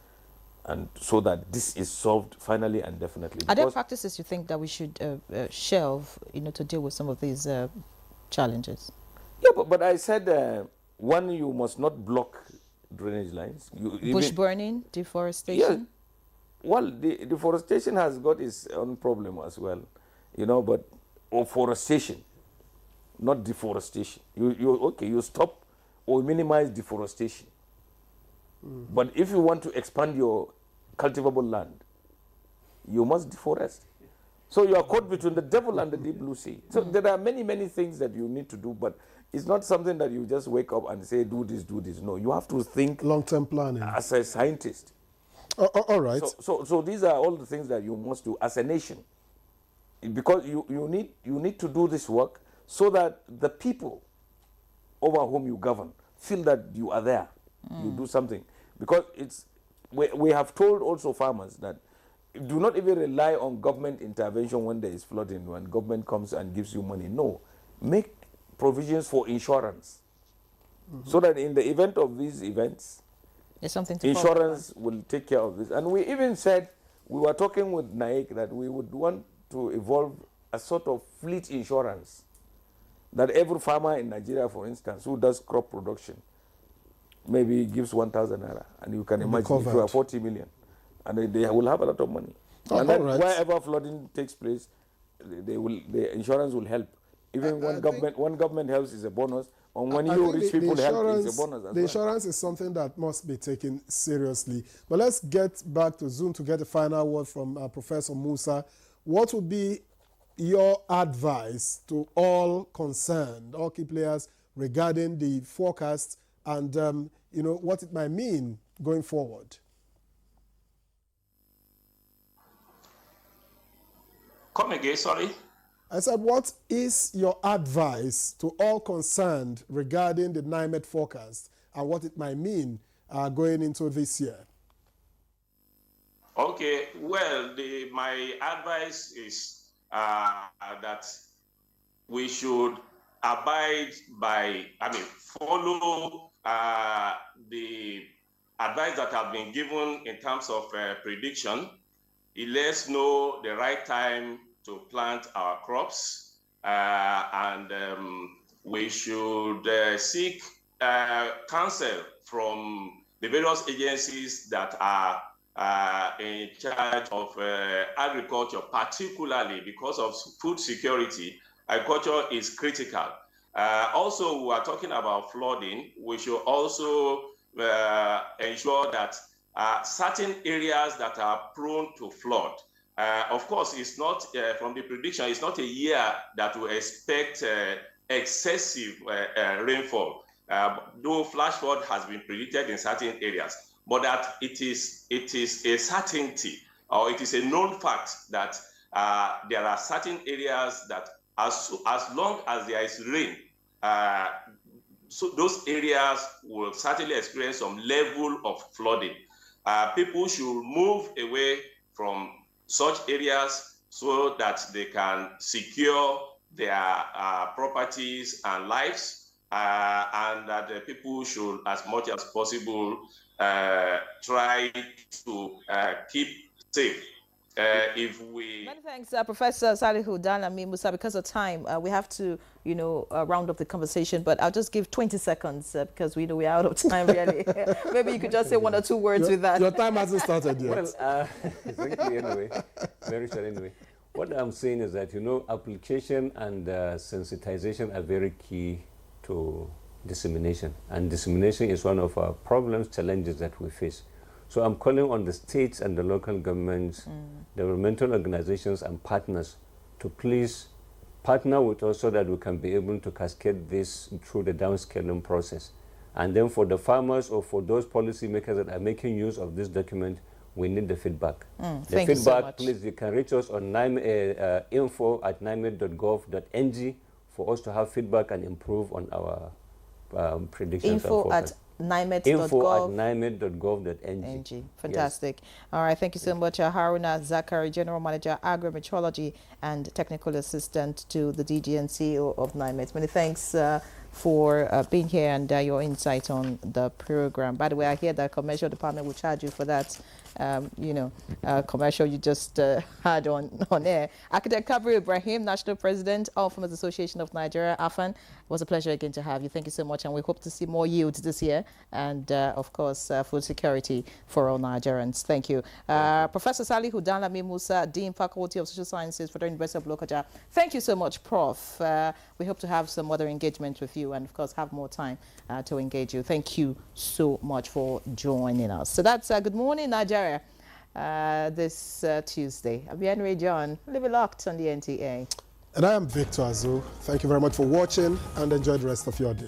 and so that this is solved finally and definitely. Are there practices you think that we should shelve, to deal with some of these challenges? Yeah, but I said, one, you must not block drainage lines. Bush burning, deforestation? Yeah. Well, the deforestation has got its own problem as well, but afforestation, not deforestation. You stop or minimize deforestation. But if you want to expand your cultivable land, you must deforest. So you are caught between the devil and the deep blue sea. So there are many, many things that you need to do, but it's not something that you just wake up and say, do this, do this. No, you have to think long-term planning as a scientist. All right. So these are all the things that you must do as a nation, because you need to do this work so that the people over whom you govern feel that you are there. You do something, because we have told also farmers that do not even rely on government intervention when there is flooding, when government comes and gives you money. No, make provisions for insurance, so that in the event of these events, there's something to insurance will take care of this. And we even said, we were talking with Naik that we would want to evolve a sort of fleet insurance, that every farmer in Nigeria, for instance, who does crop production, maybe gives 1,000 naira, and you can imagine if you are 40 million, and they will have a lot of money. And then wherever flooding takes place, the insurance will help. Even when government helps is a bonus, and when you rich people help is a bonus as well. The insurance is something that must be taken seriously. But let's get back to Zoom to get a final word from Professor Musa. What would be your advice to all concerned, all key players, regarding the forecast and what it might mean going forward? Come again, sorry. I said, what is your advice to all concerned regarding the NIMET forecast and what it might mean going into this year? Okay, well, my advice is that we should abide by, follow the advice that have been given in terms of prediction. It lets know the right time to plant our crops, and we should seek counsel from the various agencies that are in charge of agriculture, particularly because of food security. Agriculture is critical. Also, we are talking about flooding. We should also ensure that certain areas that are prone to flood, of course, it's not, from the prediction, it's not a year that we expect excessive rainfall, though flash flood has been predicted in certain areas, but that it is a certainty, or it is a known fact that there are certain areas that as long as there is rain, so those areas will certainly experience some level of flooding. People should move away from such areas so that they can secure their properties and lives, and that the people should, as much as possible, try to keep safe. Many thanks, Professor Salihu Danlami Musa. Because of time, we have to, round up the conversation. But I'll just give 20 seconds because we know we're out of time, really. Maybe you could just say one or two words with that. Your time hasn't started yet. Well, thank you anyway. Very short anyway. What I'm saying is that, application and sensitization are very key to dissemination. And dissemination is one of our problems, challenges that we face. So I'm calling on the states and the local governments, developmental organizations and partners to please partner with us so that we can be able to cascade this through the downscaling process. And then for the farmers or for those policymakers that are making use of this document, we need the feedback. The Thank you so feedback, much. please, you can reach us on info@nimet.gov.ng for us to have feedback and improve on our predictions. Info@nimet.gov.ng. Fantastic. Yes. All right, thank you so much. Haruna Zakari, General Manager, Agri-Metrology and Technical Assistant to the DG and CEO of NIMET. Many thanks for being here and your insight on the program. By the way, I hear that commercial department will charge you for that, commercial you just had on air. Architect Kabir Ibrahim, National President of Farmers Association of Nigeria, AFAN. It was a pleasure again to have you. Thank you so much, and we hope to see more yields this year, and of course, food security for all Nigerians. Thank you. Professor Salih Hudanlami Musa, Dean, Faculty of Social Sciences, Federal University of Lokoja. Thank you so much, Prof. We hope to have some other engagement with you, and of course have more time to engage you. Thank you so much for joining us. So that's Good Morning Nigeria this Tuesday. I'm Henry John. Live locked on the NTA. And I am Victor Azu. Thank you very much for watching and enjoy the rest of your day.